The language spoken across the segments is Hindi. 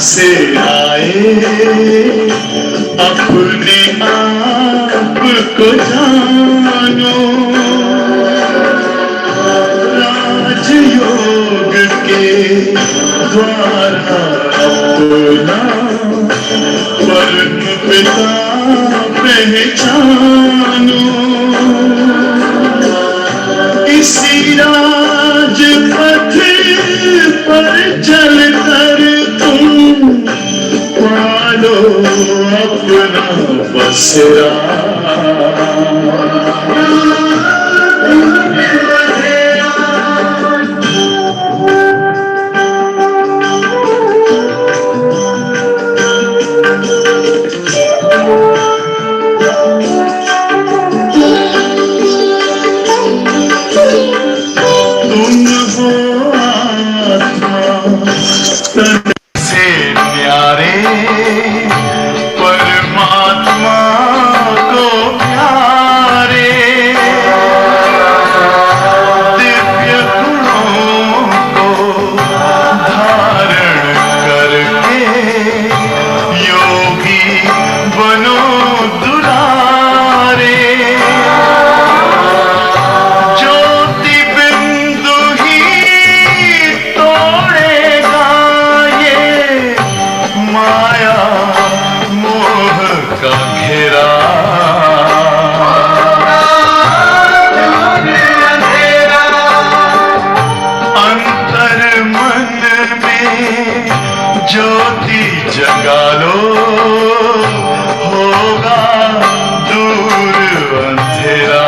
से आए अपने आप को जानो, राजयोग के द्वारा अपना परम पिता पहचानो। इसी राजपथ पर चलकर तुम पालो अपना बसेरा। से न्यारे परमात्मा को प्यारे, दिव्य गुणों को धारण करके योगी बनो दुलारे। ज्योति बिंदु ही तोड़ेगा माया मोह का घेरा। अंतर मन में ज्योति जगा लो, होगा दूर अंधेरा।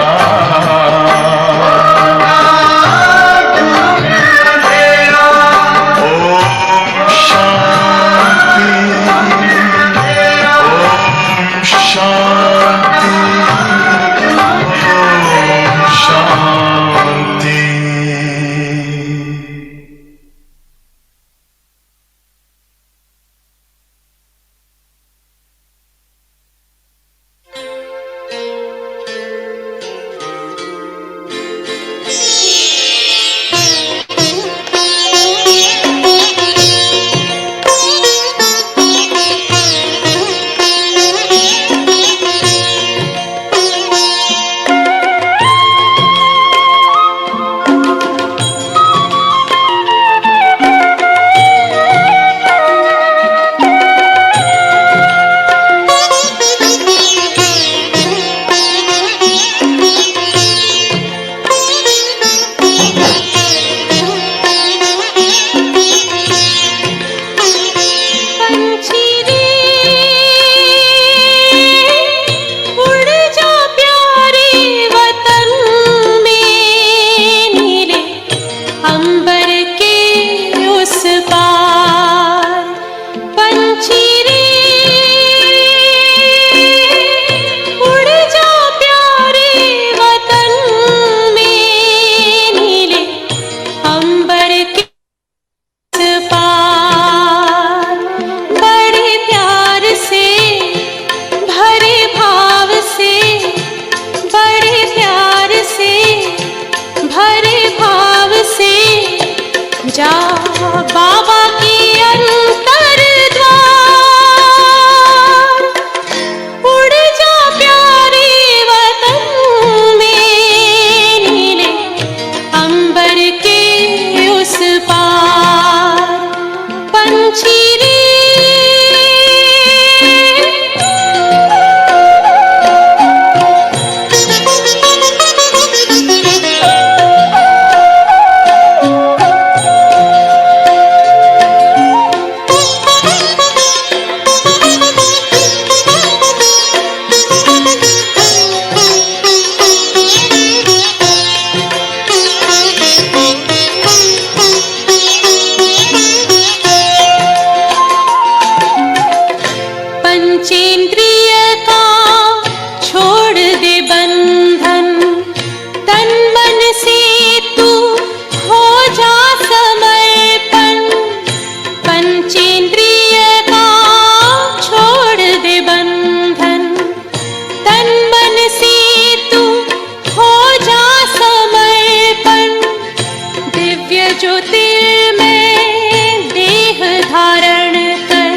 जा बाबा की अंतर द्वार, उड़ जा प्यारे वतन में, नीले अंबर के उस पार। पंछी रे पंचेंद्रिय का छोड़ दे बंधन, तन मन से तू हो जा समर्पण। पंचेंद्रिय का छोड़ दे बंधन, तन मन से तू हो जा समर्पण। दिव्य ज्योतिर्मय देह धारण कर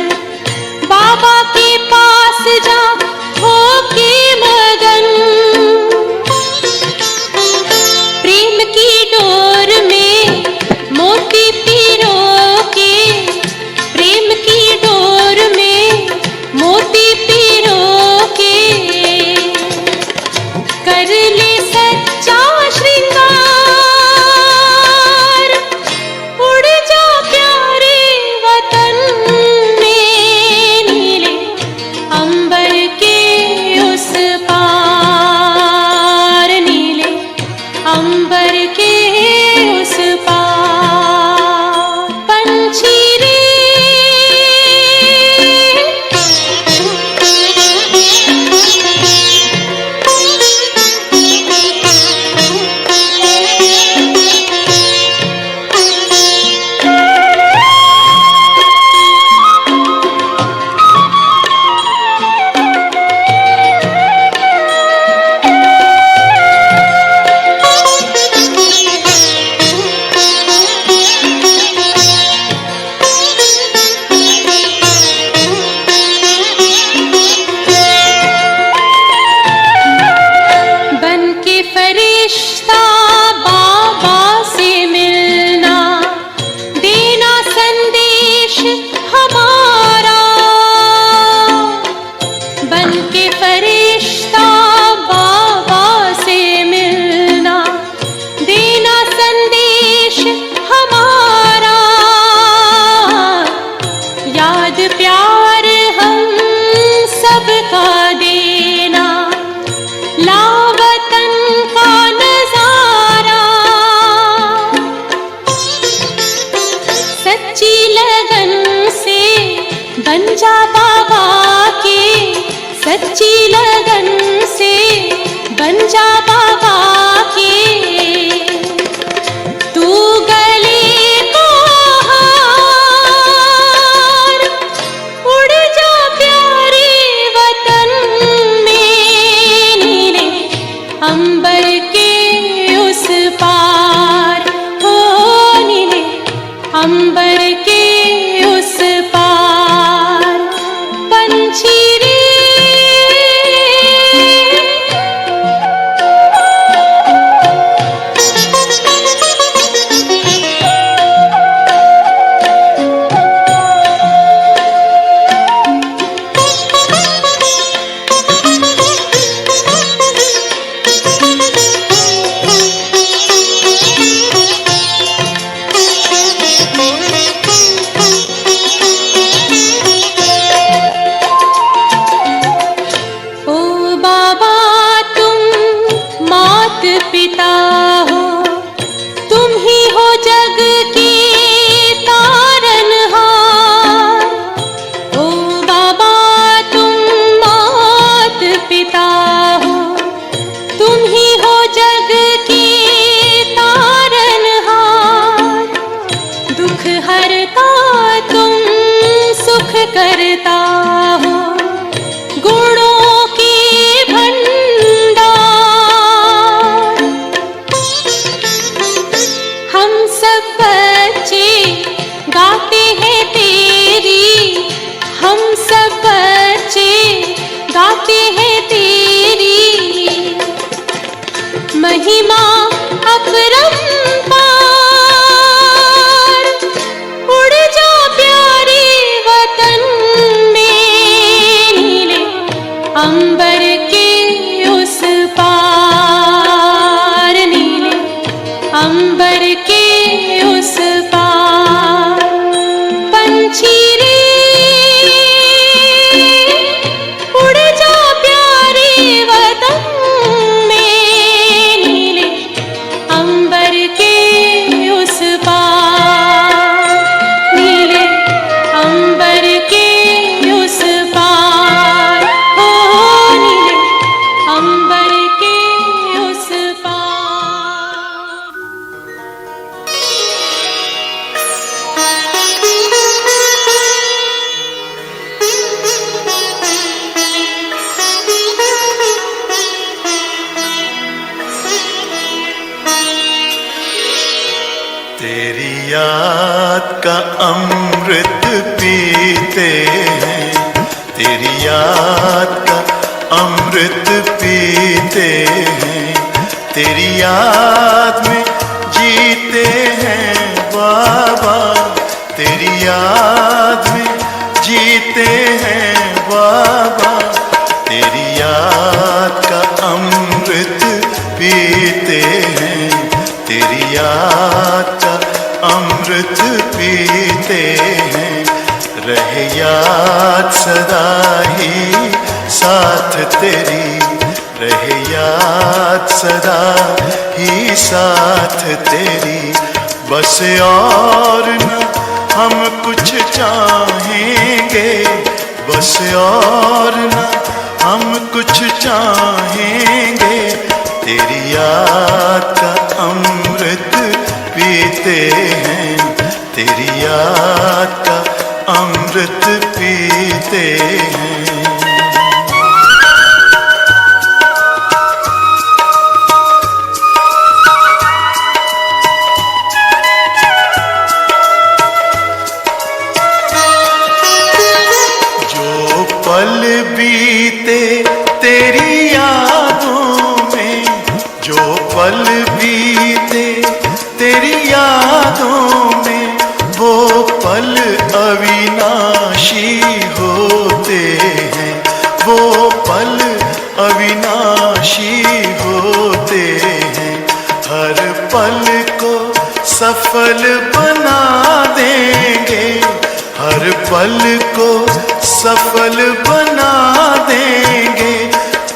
याद प्यार हम सबका देना, लावतन का नजारा, सच्ची लगन से बन जा बाबा के, सच्ची लगन से बन जा बाबा के। तू गले को हार, उड़ जा प्यारे वतन में, नीले अंबर के उस पार, हो नीले अंबर के उस पार। पंछी रे पिता हो, तुम ही हो जग के तारनहार। ओ बाबा तुम मात पिता हो, तुम ही हो जग के तारनहार। दुख हरता तुम सुख करता हो, गुणों के भंडार। हम सब बच्चे गाते हैं तेरी, हम सब बच्चे गाते हैं तेरी महिमा अपरंपार। उड़ जा प्यारे वतन में, नीले अंबर के उस पार, नीले अंबर के उस पार। पंछी रे उड़ जा प्यारे वतन में, नीले अंबर के उस पार, नीले अंबर के उस पार, हो नीले अंबर के उस पार। तेरी याद का अमृत पीते हैं, तेरी याद का अमृत पीते हैं, तेरी याद में जीते हैं बाबा, तेरी याद में जीते हैं बाबा। तेरी याद का अमृत पीते हैं, तेरी याद का अमृत पीते हैं। रहे याद सदा ही साथ तेरी, रहे याद सदा ही साथ तेरी। बस और न हम कुछ चाहेंगे, बस और न हम कुछ चाहेंगे। तेरी याद का अमृत पीते हैं, तेरी याद का अमृत पीते हैं। जो पल बीते तेरी यादों में, जो पल बीते तेरी यादों में, वो पल अविनाशी होते हैं, वो पल अविनाशी होते हैं। हर पल को सफल बना देंगे, हर पल को सफल बना देंगे,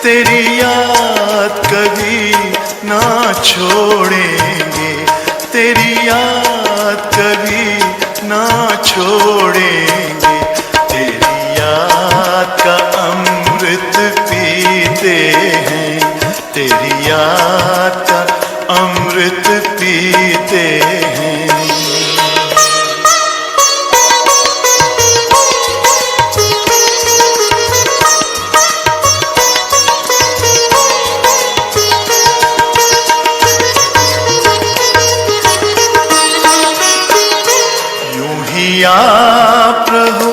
तेरी याद कभी ना छोड़ेंगे, तेरी याद कभी ना छोड़ेंगे। तेरी याद का अमृत पीते हैं, तेरी याद का अमृत पीते हैं। आप रहो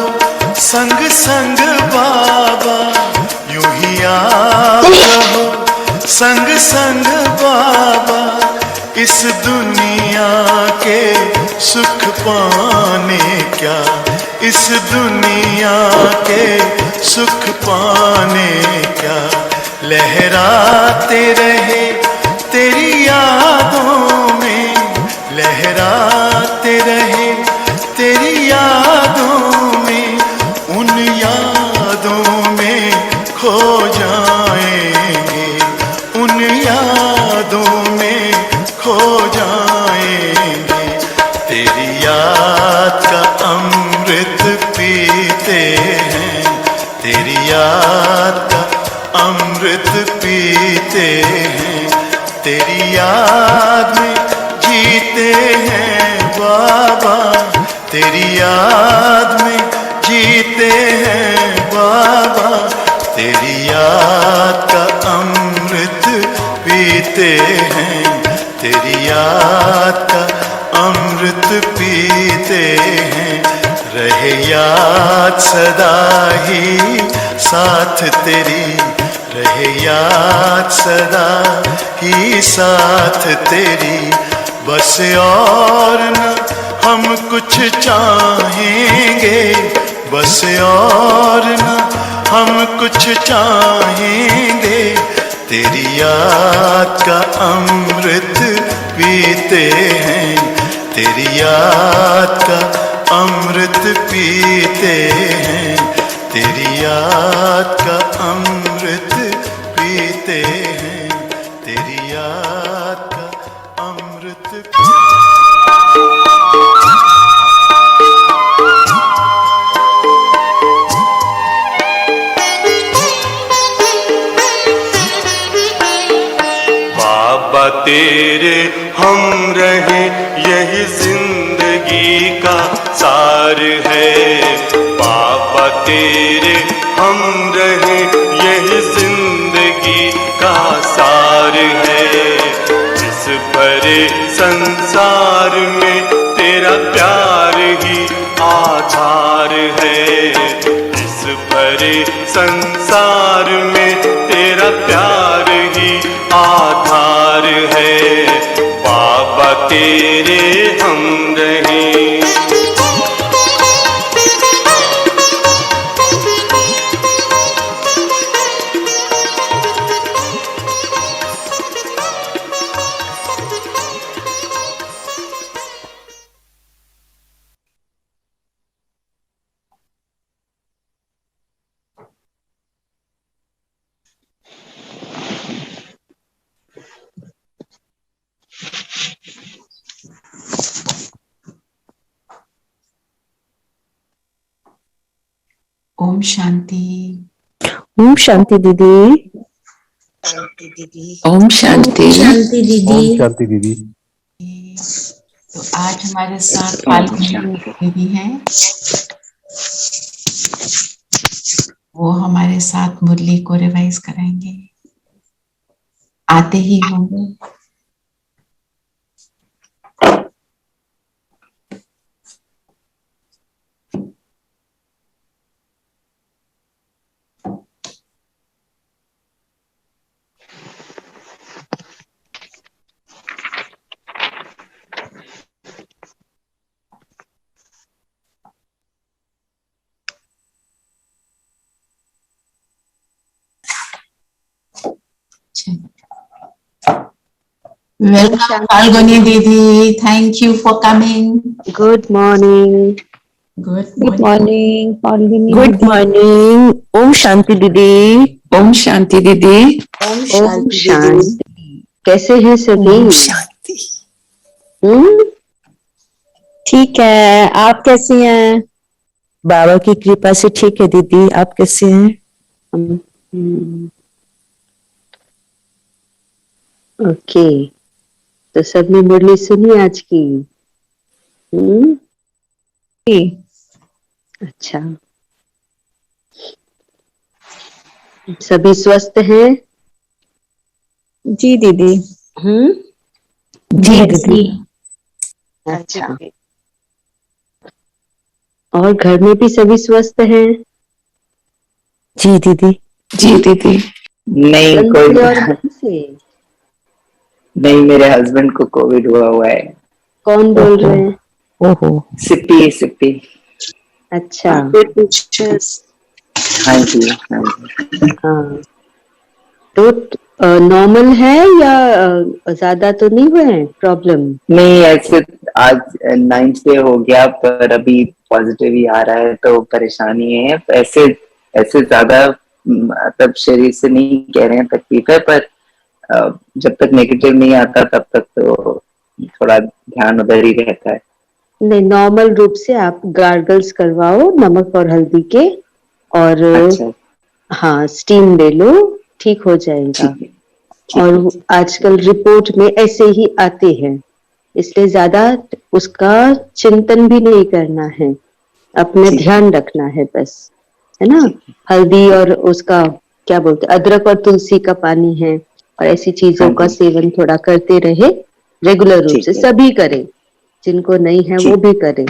संग संग बाबा, यूं ही आप रहो संग संग बाबा, इस दुनिया के सुख पाने क्या, इस दुनिया के सुख पाने क्या, लहराते रहे तेरी यादों में, लहराते रहे तेरी यादों में, उन यादों में खो जाएंगे, उन यादों में खो जाएंगे। तेरी याद का अमृत पीते हैं, तेरी याद का अमृत पीते हैं, तेरी याद में जीते हैं बाबा, तेरी याद में जीते हैं बाबा, तेरी याद का अमृत पीते हैं, तेरी याद का अमृत पीते हैं। रहे याद सदा ही साथ तेरी, रहे याद सदा ही साथ तेरी, बस और न हम कुछ चाहेंगे, बस और न हम कुछ चाहेंगे, तेरी याद का अमृत पीते हैं, तेरी याद का अमृत पीते हैं, तेरी याद का अमृत पीते हैं, तेरी याद का अमृत। बाबा तेरे हम रहे यही जिंदगी का सार है, बाबा तेरे हम रहे यही जिंदगी का सार है। इस भरे संसार में तेरा प्यार ही आधार है, इस भरे संसार में तेरा प्यार ही आधार है, बाबा तेरे हम रहे। ओम शांति। ओम शांति दीदी। शांति दीदी। ओम शांति। शांति दीदी। ओम शांति दीदी। तो आज हमारे साथ फाल्गुनी दीदी हैं, वो हमारे साथ मुरली को रिवाइज कराएंगे, आते ही होंगे। Welcome, Falguni Didi. Thank you for coming. Good morning. Good good morning morning good morning. ओम शांति दीदी। ओम शांति दीदी। ओम ओम शांति दीदी। शांति। कैसे हैं सभी? ओम शांति। हम्म, ठीक है। आप कैसी हैं? बाबा की कृपा से ठीक है दीदी, आप कैसे हैं? हम्म, ओके। तो सबने मुरली सुनी आज की? हम्म, अच्छा। सभी स्वस्थ हैं? जी दीदी। हम्म, जी दीदी। अच्छा। और घर में भी सभी स्वस्थ हैं? जी दीदी। जी दीदी। नहीं बचपन कोई से और मन से? नहीं, मेरे हस्बैंड को कोविड हुआ है। कौन बोल रहे हैं? ओहो। सिप्पी सिप्पी। अच्छा। हाँ जी, हाँ जी। हाँ, तो नॉर्मल है या ज्यादा तो नहीं हुए हैं प्रॉब्लम? नहीं, ऐसे आज 9th डे हो गया, पर अभी पॉजिटिव ही आ रहा है, तो परेशानी है। ऐसे ऐसे ज्यादा मतलब शरीर से नहीं कह रहे हैं तकलीफ है, पर जब तक नेगेटिव नहीं आता तब तक तो थोड़ा ध्यान उधर ही रहता है। नहीं, नॉर्मल रूप से आप गार्गल्स करवाओ नमक और हल्दी के, और अच्छा, हाँ स्टीम ले लो, ठीक हो जाएगा। ठीक है, ठीक और है। आजकल रिपोर्ट में ऐसे ही आते हैं, इसलिए ज्यादा उसका चिंतन भी नहीं करना है, अपने ठीक है। ध्यान रखना है बस, है ना। हल्दी और उसका क्या बोलते, अदरक और तुलसी का पानी है, और ऐसी चीजों हाँ का जी, सेवन थोड़ा करते रहे रेगुलर रूप से, ठीक है, सभी करें, जिनको नहीं है वो ठीक, भी करें।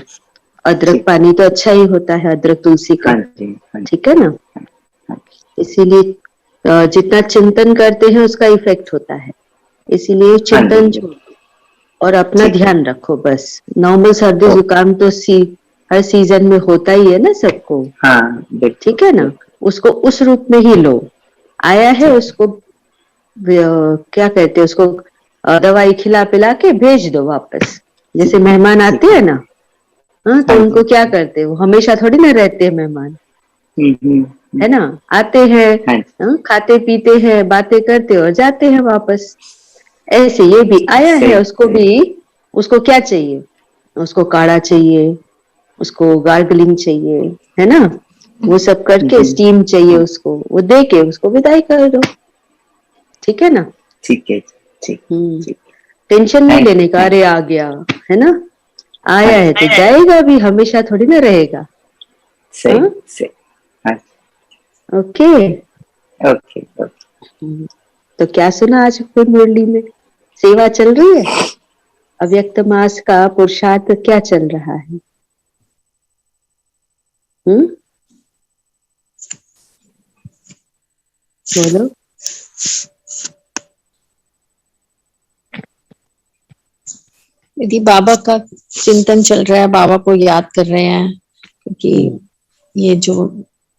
अदरक ठीक। पानी तो अच्छा ही होता है, अदरक तुलसी का, हाँ जी, हाँ जी, ठीक है ना। हाँ इसीलिए जितना चिंतन करते हैं उसका इफेक्ट होता है, इसीलिए हाँ चिंतन जी, छोड़ो और अपना ठीक है। ध्यान रखो बस। नॉर्मल सर्दी ओ, जुकाम तो हर सीजन में होता ही है ना सबको, हाँ, बिल्कुल ठीक है ना। बिल्कुल। उसको उस रूप में ही लो, आया है उसको क्या कहते हैं उसको, दवाई खिला पिला के भेज दो वापस। जैसे मेहमान ठीक आते है। हैं ना, हाँ, तो हाँ जी। उनको क्या करते हैं, वो हमेशा थोड़ी ना रहते हैं मेहमान, हम्म। है ना। आते हैं, हाँ जी। हाँ, खाते पीते हैं, बातें करते और जाते हैं वापस। ऐसे ये भी आया है, सही उसको सही। भी, उसको क्या चाहिए, उसको काढ़ा चाहिए, उसको गार्गलिंग चाहिए, है ना। वो सब करके हम्म, स्टीम चाहिए उसको, वो दे के उसको विदाई कर दो, ठीक है ना। ठीक है, ठीक ठीक। टेंशन नहीं थैंक यू, लेने का, थैंक अरे आ गया, है ना, हाँ आया है जी, तो जाएगा भी, हमेशा थोड़ी ना रहेगा। सही हाँ, सही। हाँ, ओके। Okay okay. तो क्या सुना आज फिर मुरली में, सेवा चल रही है, अव्यक्त मास का पुरुषार्थ क्या चल रहा है? हम्म, बोलो। दीदी बाबा का चिंतन चल रहा है, बाबा को याद कर रहे हैं, क्योंकि ये जो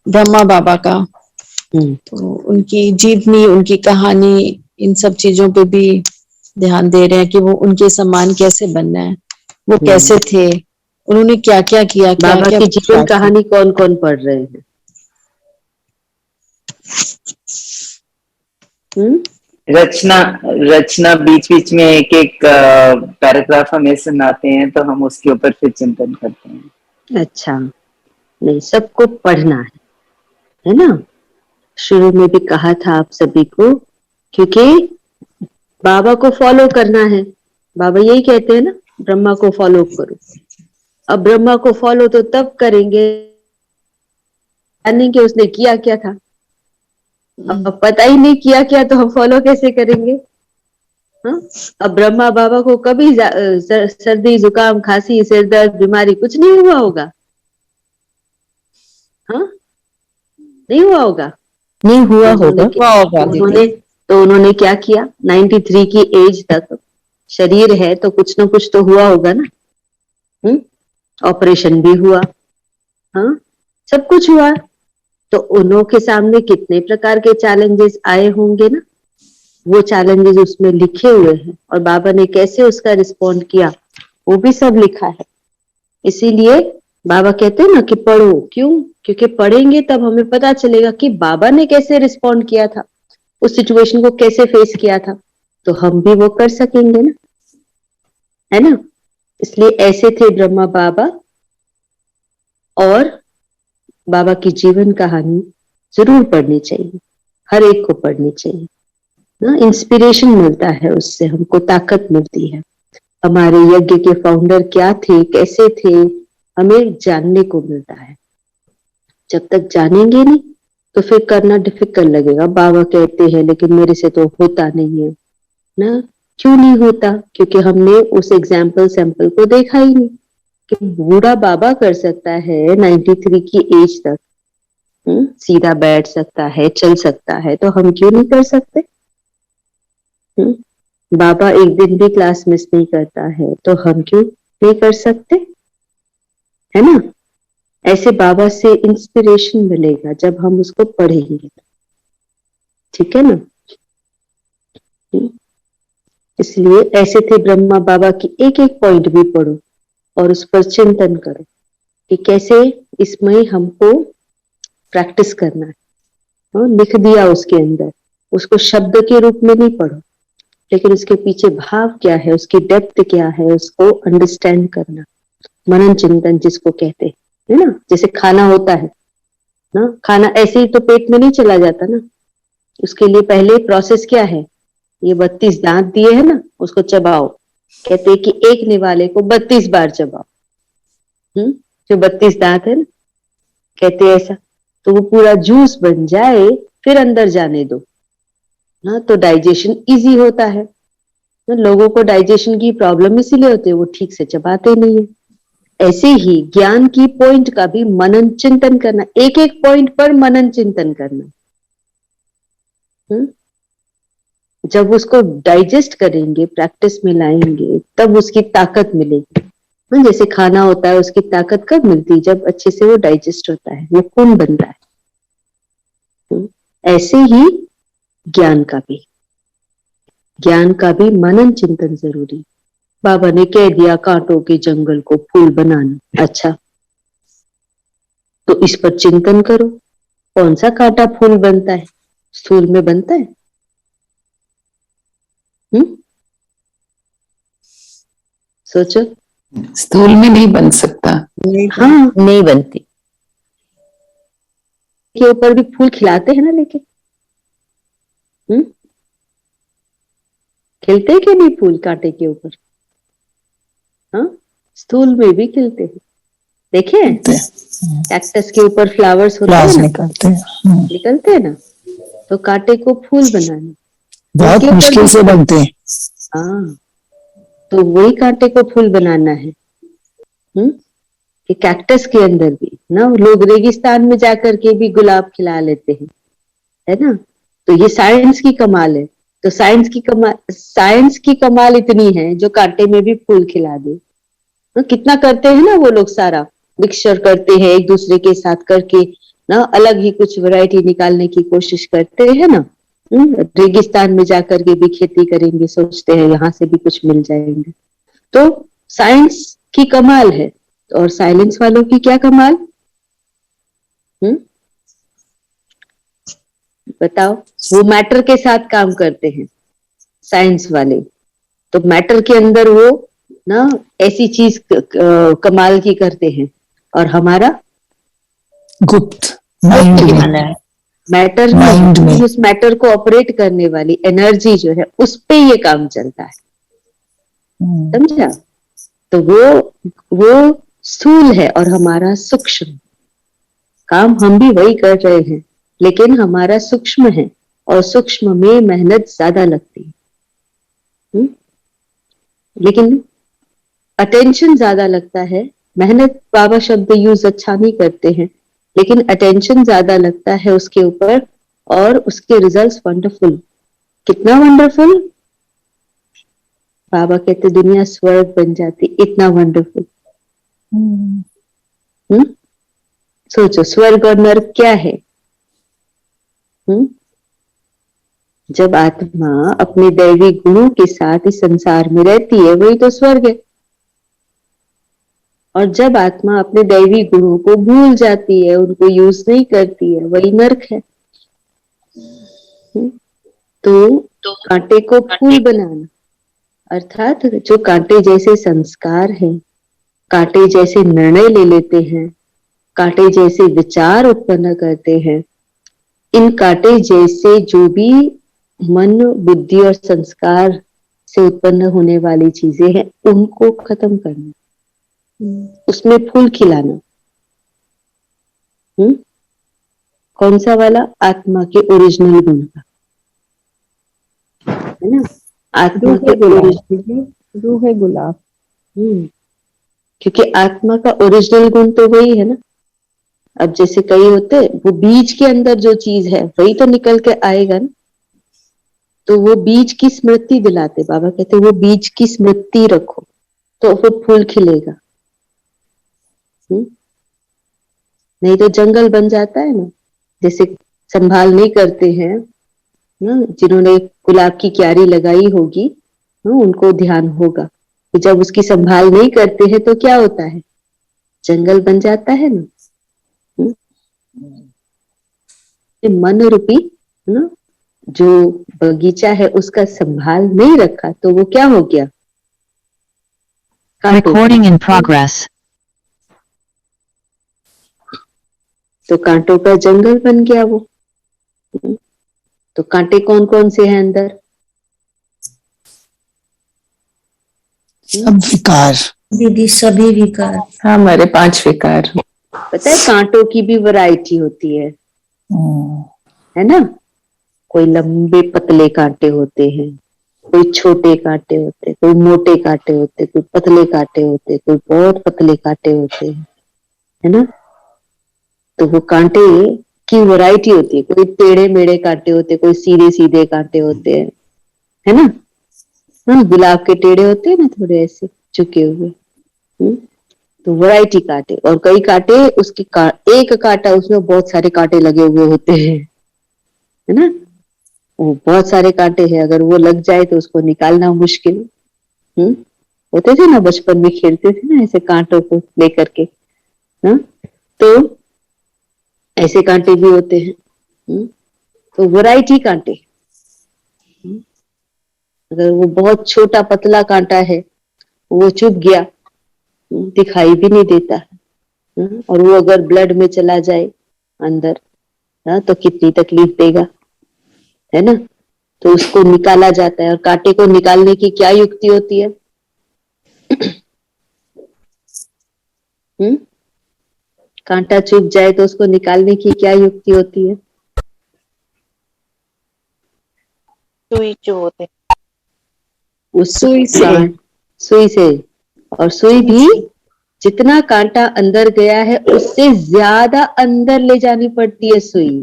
ब्रह्मा बाबा का, हम्म, तो उनकी जीवनी, उनकी कहानी, इन सब चीजों पे भी ध्यान दे रहे हैं कि वो उनके समान कैसे बनना है, वो हम्म। कैसे थे, उन्होंने क्या क्या किया, क्या बाबा क्या की जीवन पुरुषार्थ किए। कहानी कौन कौन पढ़ रहे हैं? हम्म, रचना रचना बीच बीच में एक एक पैराग्राफ हमें सुनाते हैं, तो हम उसके ऊपर फिर चिंतन करते हैं। अच्छा। नहीं, सबको पढ़ना है ना। शुरू में भी कहा था आप सभी को, क्योंकि बाबा को फॉलो करना है। बाबा यही कहते हैं ना, ब्रह्मा को फॉलो करो। अब ब्रह्मा को फॉलो तो तब करेंगे जानेंगे उसने किया क्या था। अब पता ही नहीं किया क्या, तो हम फॉलो कैसे करेंगे? हाँ? अब ब्रह्मा बाबा को कभी सर्दी जुकाम खांसी सिर दर्द बीमारी कुछ नहीं हुआ होगा, हाँ, नहीं हुआ होगा। नहीं हुआ तो होगा। उन्होंने तो उन्होंने क्या किया, 93 की एज तक शरीर है तो कुछ ना कुछ तो हुआ होगा ना। ऑपरेशन भी हुआ, हाँ, सब कुछ हुआ। तो उन्हों के सामने कितने प्रकार के चैलेंजेस आए होंगे ना, वो चैलेंजेस उसमें लिखे हुए हैं, और बाबा ने कैसे उसका रिस्पॉन्ड किया वो भी सब लिखा है। इसीलिए बाबा कहते हैं ना कि पढ़ो, क्यों? क्योंकि पढ़ेंगे तब हमें पता चलेगा कि बाबा ने कैसे रिस्पॉन्ड किया था, उस सिचुएशन को कैसे फेस किया था, तो हम भी वो कर सकेंगे ना, है ना। इसलिए ऐसे थे ब्रह्मा बाबा, और बाबा की जीवन कहानी जरूर पढ़नी चाहिए, हर एक को पढ़नी चाहिए ना। इंस्पिरेशन मिलता है उससे, हमको ताकत मिलती है। हमारे यज्ञ के फाउंडर क्या थे, कैसे थे, हमें जानने को मिलता है। जब तक जानेंगे नहीं तो फिर करना डिफिकल्ट लगेगा। बाबा कहते हैं लेकिन मेरे से तो होता नहीं है ना। क्यों नहीं होता? क्योंकि हमने उस एग्जाम्पल सैंपल को देखा ही नहीं कि बूढ़ा बाबा कर सकता है 93 की एज तक, सीधा बैठ सकता है, चल सकता है, तो हम क्यों नहीं कर सकते? बाबा एक दिन भी क्लास मिस नहीं करता है, तो हम क्यों नहीं कर सकते? है ना। ऐसे बाबा से इंस्पिरेशन मिलेगा जब हम उसको पढ़ेंगे, ठीक है ना। इसलिए ऐसे थे ब्रह्मा बाबा की एक एक पॉइंट भी पढ़ो और उस पर चिंतन करो कि कैसे इसमें हमको प्रैक्टिस करना है। लिख दिया उसके अंदर, उसको शब्द के रूप में नहीं पढ़ो, लेकिन उसके पीछे भाव क्या है, उसकी डेप्थ क्या है, उसको अंडरस्टैंड करना। मनन चिंतन जिसको कहते हैं, है ना। जैसे खाना होता है ना, खाना ऐसे ही तो पेट में नहीं चला जाता ना, उसके लिए पहले प्रोसेस क्या है, ये 32 दांत दिए है ना, उसको चबाओ। कहते हैं कि एक निवाले को 32 बार चबाओ। जो 32 दांत है ना, कहते हैं ऐसा, तो वो पूरा जूस बन जाए फिर अंदर जाने दो ना, तो डाइजेशन इजी होता है ना। लोगों को डाइजेशन की प्रॉब्लम इसीलिए होती है, वो ठीक से चबाते नहीं है। ऐसे ही ज्ञान की पॉइंट का भी मनन चिंतन करना, एक एक पॉइंट पर मनन चिंतन करना। जब उसको डाइजेस्ट करेंगे, प्रैक्टिस में लाएंगे, तब उसकी ताकत मिलेगी। जैसे खाना होता है, उसकी ताकत कब मिलती है? जब अच्छे से वो डाइजेस्ट होता है, वो खून बनता है। ऐसे ही ज्ञान का भी मनन चिंतन जरूरी। बाबा ने कह दिया कांटों के जंगल को फूल बनाना, अच्छा तो इस पर चिंतन करो, कौन सा कांटा फूल बनता है? स्थूल में बनता है? सोचो। स्थूल में नहीं बन सकता। हाँ, नहीं बनती। के ऊपर भी फूल खिलाते हैं ना, लेकिन खिलते हैं कि नहीं फूल कांटे के ऊपर? हाँ, स्थूल में भी खिलते हैं। देखे कैक्टस के ऊपर फ्लावर्स होते हैं ना, निकलते हैं ना, तो कांटे को फूल बनाने बहुत मुश्किल से बनते हैं। हाँ, तो वही कांटे को फूल बनाना है। कि कैक्टस के अंदर भी ना, लोग रेगिस्तान में जाकर के भी गुलाब खिला लेते हैं, है ना। तो ये साइंस की कमाल है। तो साइंस की कमाल इतनी है जो कांटे में भी फूल खिला दे। कितना करते हैं ना वो लोग, सारा मिक्सचर करते हैं एक दूसरे के साथ करके ना, अलग ही कुछ वैरायटी निकालने की कोशिश करते हैं ना। रेगिस्तान में जाकर के भी खेती करेंगे, सोचते हैं यहाँ से भी कुछ मिल जाएंगे। तो साइंस की कमाल है, और साइलेंस वालों की क्या कमाल? बताओ। वो मैटर के साथ काम करते हैं साइंस वाले, तो मैटर के अंदर वो ना ऐसी चीज कमाल की करते हैं, और हमारा गुप्त माइंड में, मैटर में, उस मैटर को ऑपरेट करने वाली एनर्जी जो है, उस पे ये काम चलता है, समझा। तो वो स्थूल है और हमारा सूक्ष्म काम। हम भी वही कर रहे हैं, लेकिन हमारा सूक्ष्म है, और सूक्ष्म में मेहनत ज्यादा लगती है। लेकिन अटेंशन ज्यादा लगता है। मेहनत बाबा शब्द यूज अच्छा नहीं करते हैं, लेकिन अटेंशन ज्यादा लगता है उसके ऊपर, और उसके रिजल्ट्स वंडरफुल। कितना वंडरफुल! बाबा कहते दुनिया स्वर्ग बन जाती, इतना वंडरफुल। सोचो, स्वर्ग और नर्क क्या है? जब आत्मा अपने दैवी गुणों के साथ इस संसार में रहती है, वही तो स्वर्ग है। और जब आत्मा अपने दैवी गुणों को भूल जाती है, उनको यूज नहीं करती है, वही नर्क है। तो कांटे को फूल बनाना, अर्थात जो कांटे जैसे संस्कार हैं, कांटे जैसे निर्णय ले लेते हैं, कांटे जैसे विचार उत्पन्न करते हैं, इन कांटे जैसे जो भी मन, बुद्धि और संस्कार से उत्पन्न होने वाली चीजें हैं, उनको खत्म करना, उसमें फूल खिलाना। कौन सा वाला? आत्मा के ओरिजिनल गुण का, है ना? आत्मा के ओरिजिनल रूह है गुलाब। क्योंकि आत्मा का ओरिजिनल गुण तो वही है ना। अब जैसे कई होते, वो बीज के अंदर जो चीज है वही तो निकल के आएगा ना। तो वो बीज की स्मृति दिलाते, बाबा कहते वो बीज की स्मृति रखो तो वो फूल खिलेगा। नहीं तो जंगल बन जाता है ना, जैसे संभाल नहीं करते हैं ना, जिन्होंने गुलाब की क्यारी लगाई होगी ना, उनको ध्यान होगा कि जब उसकी संभाल नहीं करते हैं तो क्या होता है, जंगल बन जाता है ना। मन रूपी ना जो बगीचा है, उसका संभाल नहीं रखा तो वो क्या हो गया? Recording in progress. तो कांटों का जंगल बन गया वो। तो कांटे कौन कौन से हैं अंदर? सब विकार। दीदी सभी विकार। हाँ, हमारे 5 विकार। पता है कांटों की भी वैरायटी होती है ना। कोई लंबे पतले कांटे होते हैं, कोई छोटे कांटे होते, कोई मोटे कांटे होते, कोई पतले कांटे होते, कोई बहुत पतले कांटे होते हैं, है ना। तो वो कांटे की वैरायटी होती है, कोई टेढ़े मेढ़े कांटे होते, कोई सीधे सीधे कांटे होते हैं, है ना। गुलाब के टेढ़े होते हैं ना, थोड़े ऐसे झुके हुए। तो वैरायटी कांटे, और कई कांटे उसकी एक कांटा उसमें बहुत सारे कांटे लगे हुए होते हैं, है ना। वो बहुत सारे कांटे हैं, अगर वो लग जाए तो उसको निकालना मुश्किल। होते थे ना बचपन में, खेलते थे ना ऐसे कांटों को लेकर के ना, तो ऐसे कांटे भी होते हैं। तो वैरायटी कांटे। अगर वो बहुत छोटा पतला कांटा है, वो चुभ गया, दिखाई भी नहीं देता है, और वो अगर ब्लड में चला जाए अंदर तो कितनी तकलीफ देगा, है ना। तो उसको निकाला जाता है, और कांटे को निकालने की क्या युक्ति होती है? कांटा चुभ जाए तो उसको निकालने की क्या युक्ति होती है? सुई जो होते, सुई से। और सुई भी जितना कांटा अंदर गया है उससे ज्यादा अंदर ले जानी पड़ती है सुई,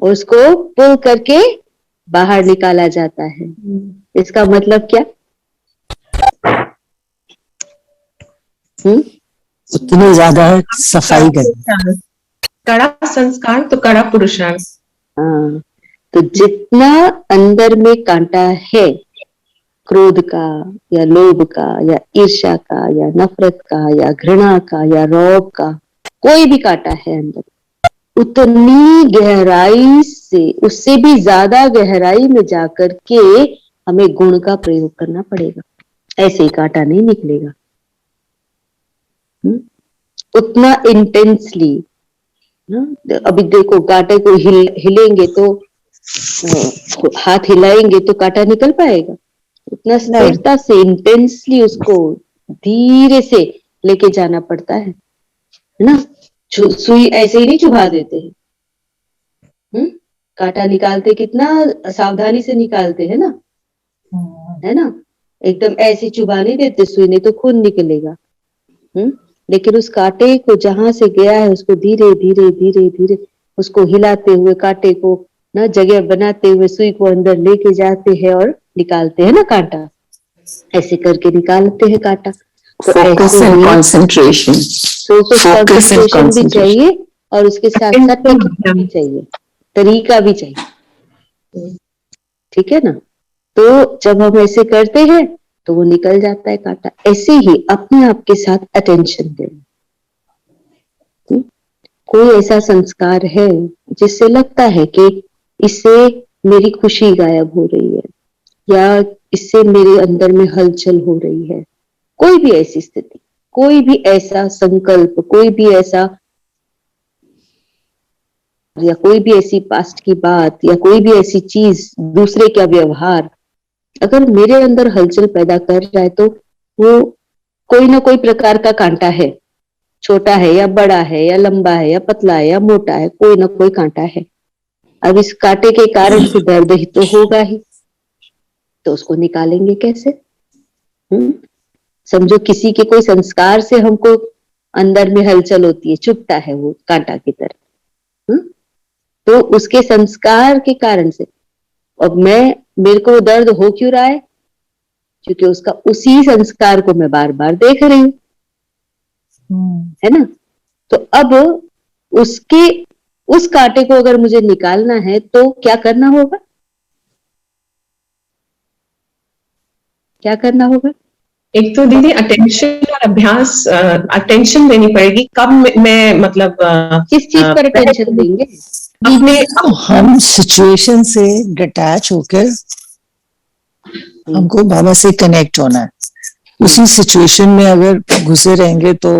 और उसको पुल करके बाहर निकाला जाता है। इसका मतलब क्या? उतनी ज्यादा सफाई करनी। कड़ा संस्कार तो कड़ा पुरुषार्थ। हाँ, तो जितना अंदर में कांटा है, क्रोध का या लोभ का या ईर्ष्या का या नफरत का या घृणा का या रौब का, कोई भी कांटा है अंदर, उतनी गहराई से, उससे भी ज्यादा गहराई में जाकर के हमें गुण का प्रयोग करना पड़ेगा। ऐसे ही कांटा नहीं निकलेगा। उतना इंटेंसली। अभी देखो, कांटे को हिलेंगे तो, हाथ हिलाएंगे तो कांटा निकल पाएगा? उतना स्थिरता से, इंटेंसली उसको धीरे से लेके जाना पड़ता है ना। सुई ऐसे ही नहीं चुभा देते हैं। कांटा निकालते कितना सावधानी से निकालते हैं ना, है ना। एकदम ऐसे चुभा नहीं देते सुई, नहीं तो खून निकलेगा। लेकिन उस कांटे को जहां से गया है, उसको धीरे धीरे धीरे धीरे उसको हिलाते हुए, कांटे को ना जगह बनाते हुए सुई को अंदर लेके जाते हैं और निकालते हैं ना कांटा। ऐसे करके निकालते हैं कांटा। तो फोकस एंड कंसंट्रेशन, कंसंट्रेशन भी चाहिए, और उसके साथ साथ टेक्निक भी चाहिए, तरीका भी चाहिए। ठीक है ना। तो जब हम ऐसे करते हैं तो वो निकल जाता है कांटा। ऐसे ही अपने आप के साथ अटेंशन देना। कोई ऐसा संस्कार है जिससे लगता है कि इससे मेरी खुशी गायब हो रही है या इससे मेरे अंदर में हलचल हो रही है, कोई भी ऐसी स्थिति, कोई भी ऐसा संकल्प, कोई भी ऐसा या कोई भी ऐसी पास्ट की बात या कोई भी ऐसी चीज, दूसरे का व्यवहार अगर मेरे अंदर हलचल पैदा कर रहा है तो वो कोई ना कोई प्रकार का कांटा है, छोटा है या बड़ा है या लंबा है या पतला है या मोटा है, कोई ना कोई कांटा है। अब इस कांटे के कारण से दर्द ही तो होगा ही, तो उसको निकालेंगे कैसे? समझो किसी के कोई संस्कार से हमको अंदर में हलचल होती है, चुभता है वो कांटा की तरह, तो उसके संस्कार के कारण से अब मेरे को दर्द हो क्यों रहा है? क्योंकि उसका उसी संस्कार को मैं बार बार देख रही हूं, है ना? तो अब उस कांटे को अगर मुझे निकालना है तो क्या करना होगा? क्या करना होगा? एक तो दीदी अटेंशन और अभ्यास, अटेंशन देनी पड़ेगी। कब मैं मतलब किस चीज पर अटेंशन देंगे? अपने हम सिचुएशन से डिटैच होकर हमको बाबा से कनेक्ट होना है। उसी सिचुएशन में अगर घुसे रहेंगे तो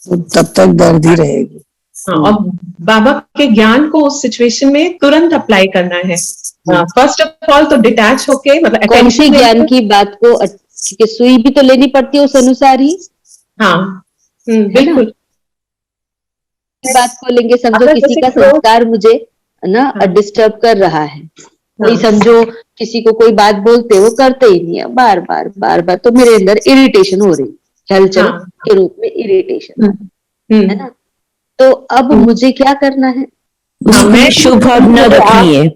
तब तक दर्द ही रहेगी। और बाबा के ज्ञान को उस सिचुएशन में तुरंत अप्लाई करना है। फर्स्ट ऑफ ऑल तो डिटैच होके मतलब कौन सी ज्ञान की बात को, कि सुई भी तो लेनी पड़ती है उस अनुसार ही। हाँ बिल्कुल। बात को लेंगे, समझो किसी का संस्कार मुझे ना डिस्टर्ब कर रहा है, कोई समझो किसी को कोई बात बोलते वो करते ही नहीं है, बार बार तो मेरे अंदर इरिटेशन हो रही, हलचल के रूप में इरिटेशन, है ना? तो अब मुझे क्या करना है? मैं शुभ भावना रखनी है।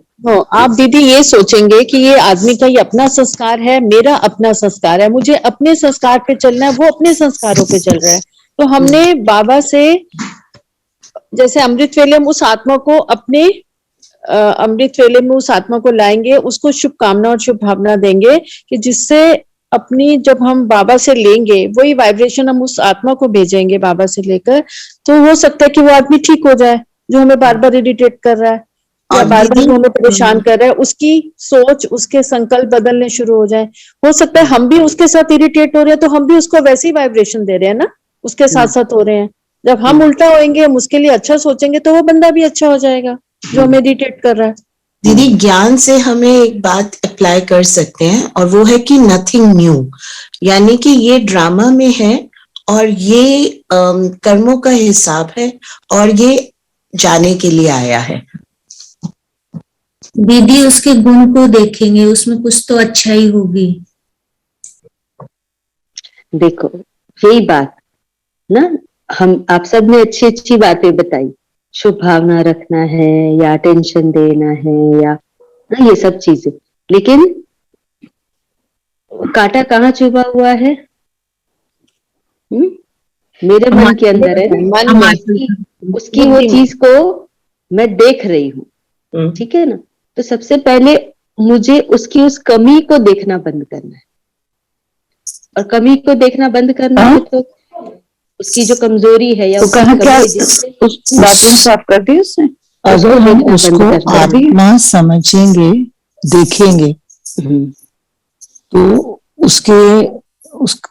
आप दीदी ये सोचेंगे कि ये आदमी का ये अपना संस्कार है, मेरा अपना संस्कार है, मुझे अपने संस्कार पे चलना है, वो अपने संस्कारों पे चल रहा है। तो हमने बाबा से जैसे अमृत वेले में उस आत्मा को अपने अमृत वेले में उस आत्मा को लाएंगे, उसको शुभकामना और शुभ भावना देंगे कि जिससे अपनी जब हम बाबा से लेंगे वही वाइब्रेशन हम उस आत्मा को भेजेंगे बाबा से लेकर, तो हो सकता है कि वो आदमी ठीक हो जाए जो हमें बार बार इरिटेट कर रहा है या बार बार हमें परेशान कर रहा है, उसकी सोच उसके संकल्प बदलने शुरू हो जाए। हो सकता है हम भी उसके साथ इरिटेट हो रहे हैं तो हम भी उसको वैसी वाइब्रेशन दे रहे हैं ना, उसके साथ साथ हो रहे हैं। जब हम उल्टा होएंगे, हम उसके लिए अच्छा सोचेंगे तो वो बंदा भी अच्छा हो जाएगा जो हमें इरिटेट कर रहा है। दीदी ज्ञान से हमें एक बात अप्लाई कर सकते हैं और वो है कि नथिंग न्यू, यानी कि ये ड्रामा में है और ये कर्मों का हिसाब है और ये जाने के लिए आया है। दीदी उसके गुण को देखेंगे, उसमें कुछ तो अच्छाई होगी। देखो यही बात ना, हम आप सब ने अच्छी अच्छी बातें बताई, शुभ भावना रखना है या टेंशन देना है या ना, ये सब चीजें, लेकिन कांटा कहाँ छुपा हुआ है? मेरे मन के अंदर है, मन में उसकी वो चीज को मैं देख रही हूँ, ठीक है ना? तो सबसे पहले मुझे उसकी उस कमी को देखना बंद करना है, और कमी को देखना बंद करना है तो उसकी जो कमजोरी है या तो कहा क्या बाथरूम साफ कर दी उसने? अगर हम उसको आत्मा समझेंगे, देखेंगे तो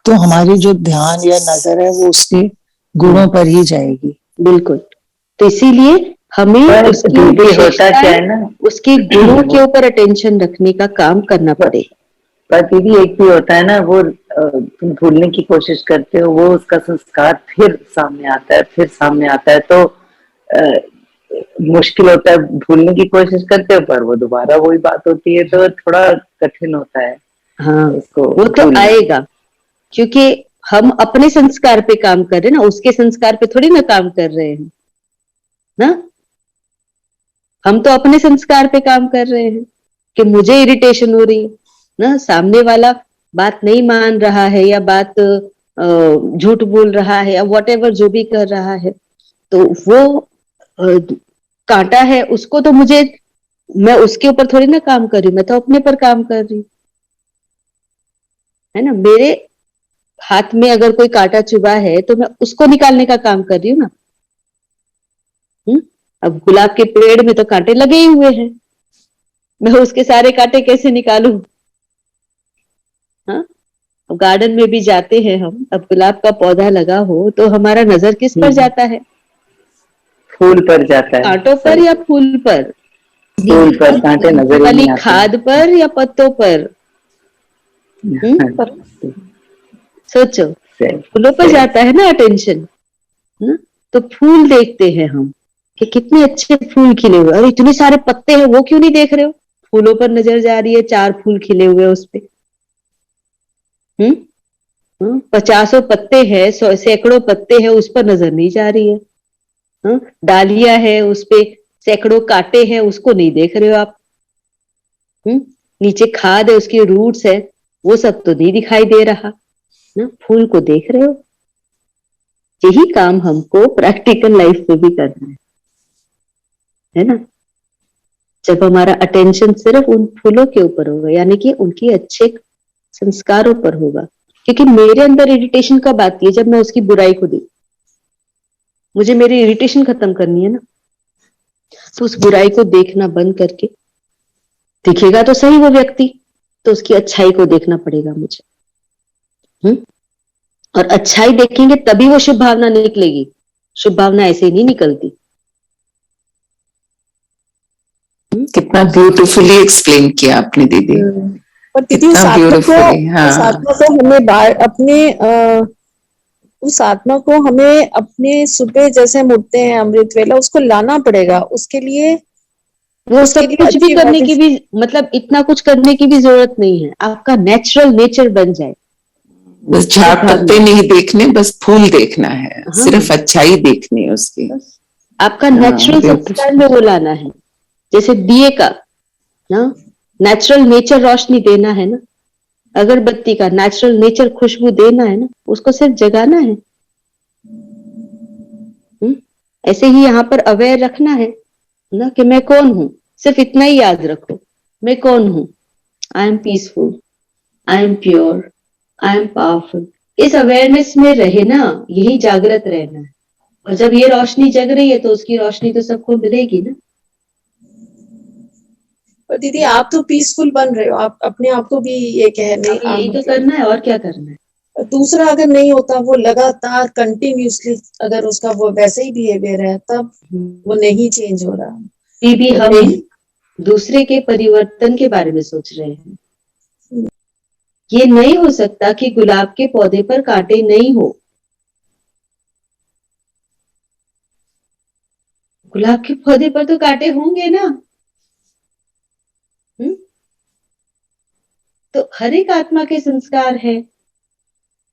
तो हमारी जो ध्यान या नजर है वो उसके गुणों पर ही जाएगी। बिल्कुल। तो इसीलिए हमें उसकी होता क्या है ना, उसके गुणों के ऊपर अटेंशन रखने का काम करना पड़ेगा। पर दीदी एक भी होता है ना, वो तुम भूलने की कोशिश करते हो, वो उसका संस्कार फिर सामने आता है तो मुश्किल होता है। भूलने की कोशिश करते हो पर वो दोबारा वही बात होती है, तो थोड़ा कठिन होता है। हाँ, वो तो आएगा क्योंकि हम अपने संस्कार पे काम कर रहे हैं ना, उसके संस्कार पे थोड़ी ना काम कर रहे हैं ना। हम तो अपने संस्कार पे काम कर रहे हैं कि मुझे इरिटेशन हो रही है ना, सामने वाला बात नहीं मान रहा है या बात झूठ बोल रहा है या व्हाटएवर जो भी कर रहा है, तो वो कांटा है, उसको तो मैं उसके ऊपर थोड़ी ना काम कर रही हूँ, मैं तो अपने पर काम कर रही हूँ। है ना। मेरे हाथ में अगर कोई कांटा चुभा है तो मैं उसको निकालने का काम कर रही हूँ ना। अब गुलाब के पेड़ में तो कांटे लगे ही हुए हैं, मैं उसके सारे कांटे कैसे निकालूं? हाँ, गार्डन में भी जाते हैं हम, अब गुलाब का पौधा लगा हो तो हमारा नजर किस पर जाता है? फूल पर जाता है, कांटों पर या फूल पर? फूल पर, कांटे नजर ही वाली नहीं आते। खाद पर या पत्तों पर? सोचो, फूलों पर जाता है ना अटेंशन। तो फूल देखते हैं हम कि कितने अच्छे फूल खिले हुए, और इतने सारे पत्ते हैं वो क्यों नहीं देख रहे हो? फूलों पर नजर जा रही है, 4 फूल खिले हुए उस पे। 50 पत्ते हैं, सैकड़ों पत्ते हैं, उस पर नजर नहीं जा रही है। डालियां है, उस पे सैकड़ों कांटे हैं, उसको नहीं देख रहे हो आप। नीचे खाद है, उसकी रूट्स है, वो सब तो नहीं दिखाई दे रहा ना, फूल को देख रहे हो। यही काम हमको प्रैक्टिकल लाइफ में भी करना है ना। जब हमारा अटेंशन सिर्फ उन फूलों के ऊपर होगा, यानी कि उनकी अच्छे संस्कारों पर होगा, क्योंकि मेरे अंदर इरिटेशन कब आती है? जब मैं उसकी बुराई को देखूं। मुझे मेरी इरिटेशन खत्म करनी है ना, तो उस बुराई को देखना बंद करके, दिखेगा तो सही वो व्यक्ति, तो उसकी अच्छाई को देखना पड़ेगा मुझे। और अच्छाई देखेंगे तभी वो शुभ भावना निकलेगी, शुभ भावना ऐसे ही नहीं निकलती। कितना ब्यूटीफुली एक्सप्लेन किया आपने दीदी। पर दीदी उस आत्मा को हमें उस आत्मा को हमें अपने सुबह जैसे हम उठते हैं अमृत वेला, उसको लाना पड़ेगा। उसके लिए वो सब कुछ भी करने की भी, मतलब इतना कुछ करने की भी जरूरत नहीं है, आपका नेचुरल नेचर बन जाए। बस झाड़ पत्ते नहीं देखने, बस फूल देखना है। सिर्फ अच्छाई देखनी है उसकी। आपका नेचुरल संस्कार में वो लाना है। जैसे दिए का ना नेचुरल नेचर रोशनी देना है ना, अगरबत्ती का नेचुरल नेचर खुशबू देना है ना, उसको सिर्फ जगाना है। ऐसे ही यहाँ पर अवेयर रखना है ना कि मैं कौन हूं। सिर्फ इतना ही याद रखो, मैं कौन हूं। I am peaceful, I am pure, I am powerful. इस अवेयरनेस में रहे ना, यही जागृत रहना है। और जब ये रोशनी जग रही है तो उसकी रोशनी तो सबको मिलेगी ना। पर दीदी आप तो पीसफुल बन रहे हो, आप अपने आप को भी ये कह नहीं, यही तो करना है, और क्या करना है। दूसरा अगर नहीं होता, वो लगातार कंटिन्यूसली अगर उसका वो वैसे ही बिहेवियर है, तब वो नहीं चेंज हो रहा। भी हम दूसरे के परिवर्तन के बारे में सोच रहे हैं। ये नहीं हो सकता कि गुलाब के पौधे पर कांटे नहीं हो। गुलाब के पौधे पर तो कांटे होंगे ना। तो हर एक आत्मा के संस्कार है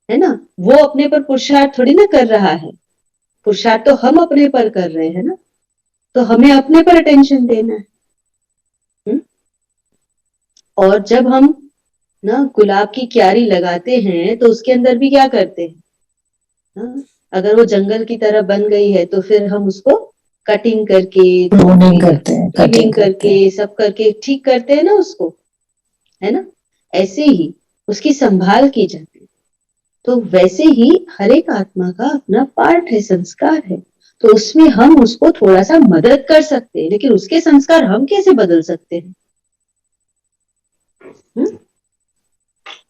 ना। वो अपने पर पुरुषार्थ थोड़ी ना कर रहा है, पुरुषार्थ तो हम अपने पर कर रहे हैं ना। तो हमें अपने पर अटेंशन देना है। और जब हम ना गुलाब की क्यारी लगाते हैं तो उसके अंदर भी क्या करते हैं? अगर वो जंगल की तरह बन गई है तो फिर हम उसको कटिंग करके, कटिंग करके, सब करके ठीक करते हैं ना उसको, है ना। ऐसे ही उसकी संभाल की जाती है। तो वैसे ही हर एक आत्मा का अपना पार्ट है, संस्कार है। तो उसमें हम उसको थोड़ा सा मदद कर सकते हैं, लेकिन उसके संस्कार हम कैसे बदल सकते हैं?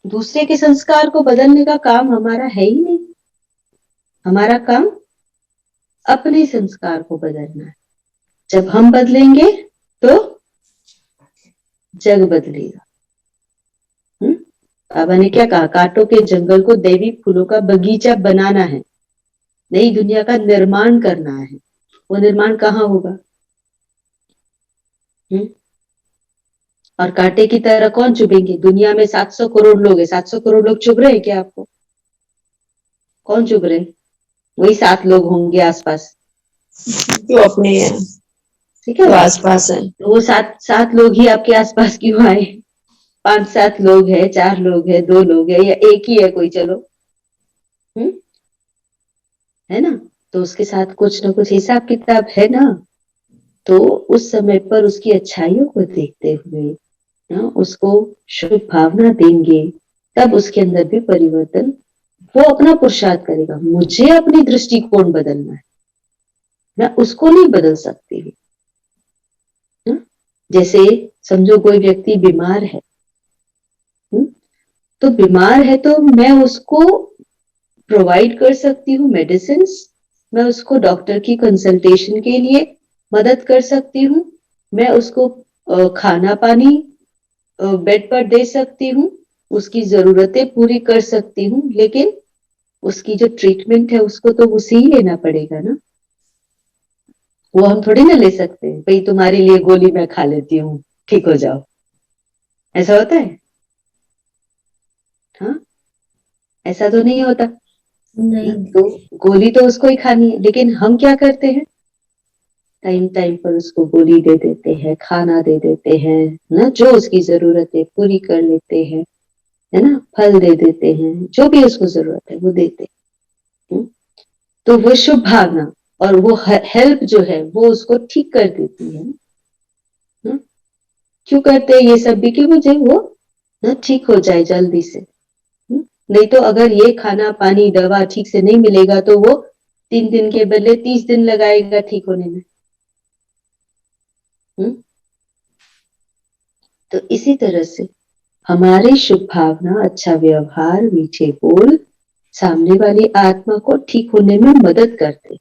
दूसरे के संस्कार को बदलने का काम हमारा है ही नहीं। हमारा काम अपने संस्कार को बदलना है। जब हम बदलेंगे तो जग बदलेगा। बाबा ने क्या कहा? कांटों के जंगल को दैवी फूलों का बगीचा बनाना है, नई दुनिया का निर्माण करना है। वो निर्माण कहाँ होगा? और कांटे की तरह कौन चुभेंगे? दुनिया में 700 करोड़ लोग हैं, 700 करोड़ लोग चुभ रहे हैं क्या आपको? कौन चुभ रहे? वही 7 लोग होंगे आसपास जो अपने हैं, ठीक है, तो आसपास है। तो वो 7 लोग ही आपके आसपास क्यों आए? 5-7 लोग है, 4 लोग है, 2 लोग है, या एक ही है कोई, चलो, है ना। तो उसके साथ कुछ ना कुछ हिसाब किताब है ना। तो उस समय पर उसकी अच्छाइयों को देखते हुए ना उसको शुभ भावना देंगे, तब उसके अंदर भी परिवर्तन, वो अपना पुरुषार्थ करेगा। मुझे अपनी दृष्टिकोण बदलना है, मैं उसको नहीं बदल सकती हूँ। जैसे समझो कोई व्यक्ति बीमार है, तो बीमार है तो मैं उसको प्रोवाइड कर सकती हूँ मेडिसिन, मैं उसको डॉक्टर की कंसल्टेशन के लिए मदद कर सकती हूँ, मैं उसको खाना पानी बेड पर दे सकती हूँ, उसकी जरूरतें पूरी कर सकती हूँ, लेकिन उसकी जो ट्रीटमेंट है उसको तो उसे ही लेना पड़ेगा ना। वो हम थोड़ी ना ले सकते हैं, भाई तुम्हारे लिए गोली मैं खा लेती हूँ, ठीक हो जाओ, ऐसा होता है? हाँ, ऐसा तो नहीं होता। नहीं। तो गोली तो उसको ही खानी है, लेकिन हम क्या करते हैं, टाइम टाइम पर उसको गोली दे देते हैं, खाना दे देते हैं ना, जो उसकी जरूरत है पूरी कर लेते हैं, है ना, फल दे देते हैं, जो भी उसको जरूरत है वो देते हैं। तो वो शुभ भावना और वो हेल्प जो है वो उसको ठीक कर देती है। क्यों करते हैं ये सब भी, कि मुझे वो ना ठीक हो जाए जल्दी से। नहीं तो अगर ये खाना पानी दवा ठीक से नहीं मिलेगा तो वो 3 दिन के बदले 30 दिन लगाएगा ठीक होने में। तो इसी तरह से हमारी शुभ भावना, अच्छा व्यवहार, मीठे बोल सामने वाली आत्मा को ठीक होने में मदद करते।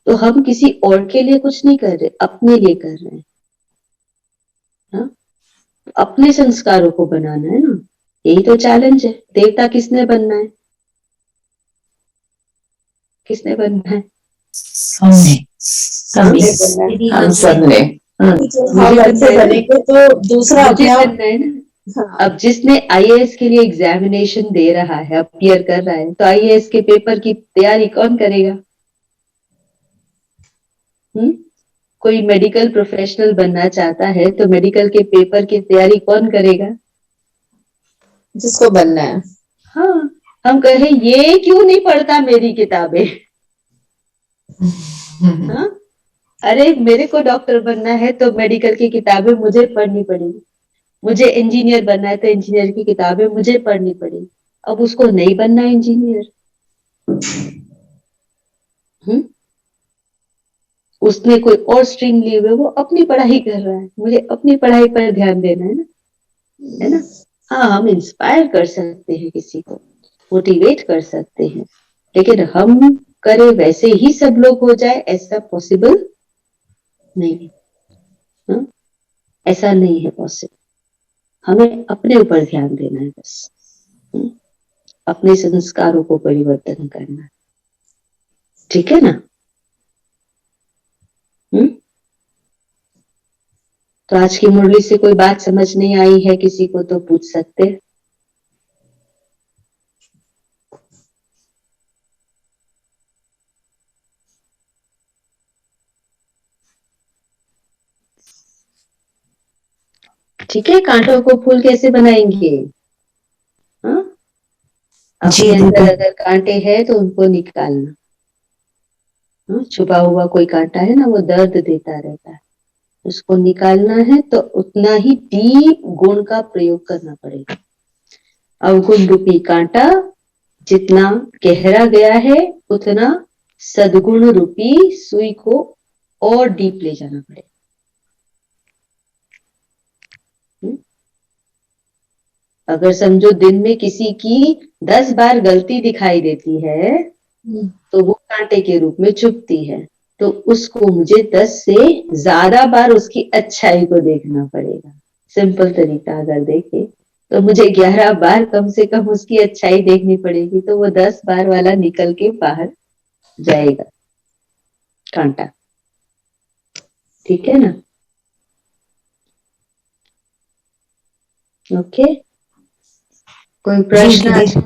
तो हम किसी और के लिए कुछ नहीं कर रहे, अपने लिए कर रहे हैं। हाँ? अपने संस्कारों को बनाना है ना, यही तो चैलेंज है। देवता किसने बनना है? किसने बनना है? हमने हमने बनना है। हम सब ने। हम अच्छे बनेंगे तो दूसरा अपने आप- बनना है ना। अब जिसने आईएएस के लिए एग्जामिनेशन दे रहा है, अपीयर कर रहा है, तो आईएएस के पेपर की तैयारी कौन करेगा? कोई मेडिकल प्रोफेशनल बनना चाहता है तो मेडिकल के पेपर की तैयारी कौन करेगा? जिसको बनना है। हाँ, हम कहे ये क्यों नहीं पढ़ता मेरी किताबें? हाँ? अरे मेरे को डॉक्टर बनना है तो मेडिकल की किताबें मुझे पढ़नी पड़ेगी, मुझे इंजीनियर बनना है तो इंजीनियर की किताबें मुझे पढ़नी पड़ेगी। अब उसको नहीं बनना इंजीनियर, उसने कोई और स्ट्रीम ली हुई, वो अपनी पढ़ाई कर रहा है, मुझे अपनी पढ़ाई पर ध्यान देना है ना। हाँ, हम इंस्पायर कर सकते हैं, किसी को मोटिवेट कर सकते हैं, लेकिन हम करें वैसे ही सब लोग हो जाए, ऐसा पॉसिबल नहीं है। ऐसा नहीं है पॉसिबल। हमें अपने ऊपर ध्यान देना है बस, अपने संस्कारों को परिवर्तन करना, ठीक है ना। तो आज की मुरली से कोई बात समझ नहीं आई है किसी को तो पूछ सकते हैं। ठीक है, कांटों को फूल कैसे बनाएंगे? हाँ, अपने अंदर अगर कांटे हैं तो उनको निकालना। छुपा हुआ कोई कांटा है ना, वो दर्द देता रहता है, उसको निकालना है तो उतना ही डीप गुण का प्रयोग करना पड़ेगा। अवगुण रूपी कांटा जितना गहरा गया है उतना सदगुण रूपी सुई को और डीप ले जाना पड़ेगा। अगर समझो दिन में किसी की 10 बार गलती दिखाई देती है तो वो कांटे के रूप में चुभती है, तो उसको मुझे 10 से ज्यादा बार उसकी अच्छाई को देखना पड़ेगा। सिंपल तरीका अगर देखे तो मुझे 11 बार कम से कम उसकी अच्छाई देखनी पड़ेगी, तो वो 10 बार वाला निकल के बाहर जाएगा कांटा, ठीक है ना। ओके, कोई प्रश्न आज?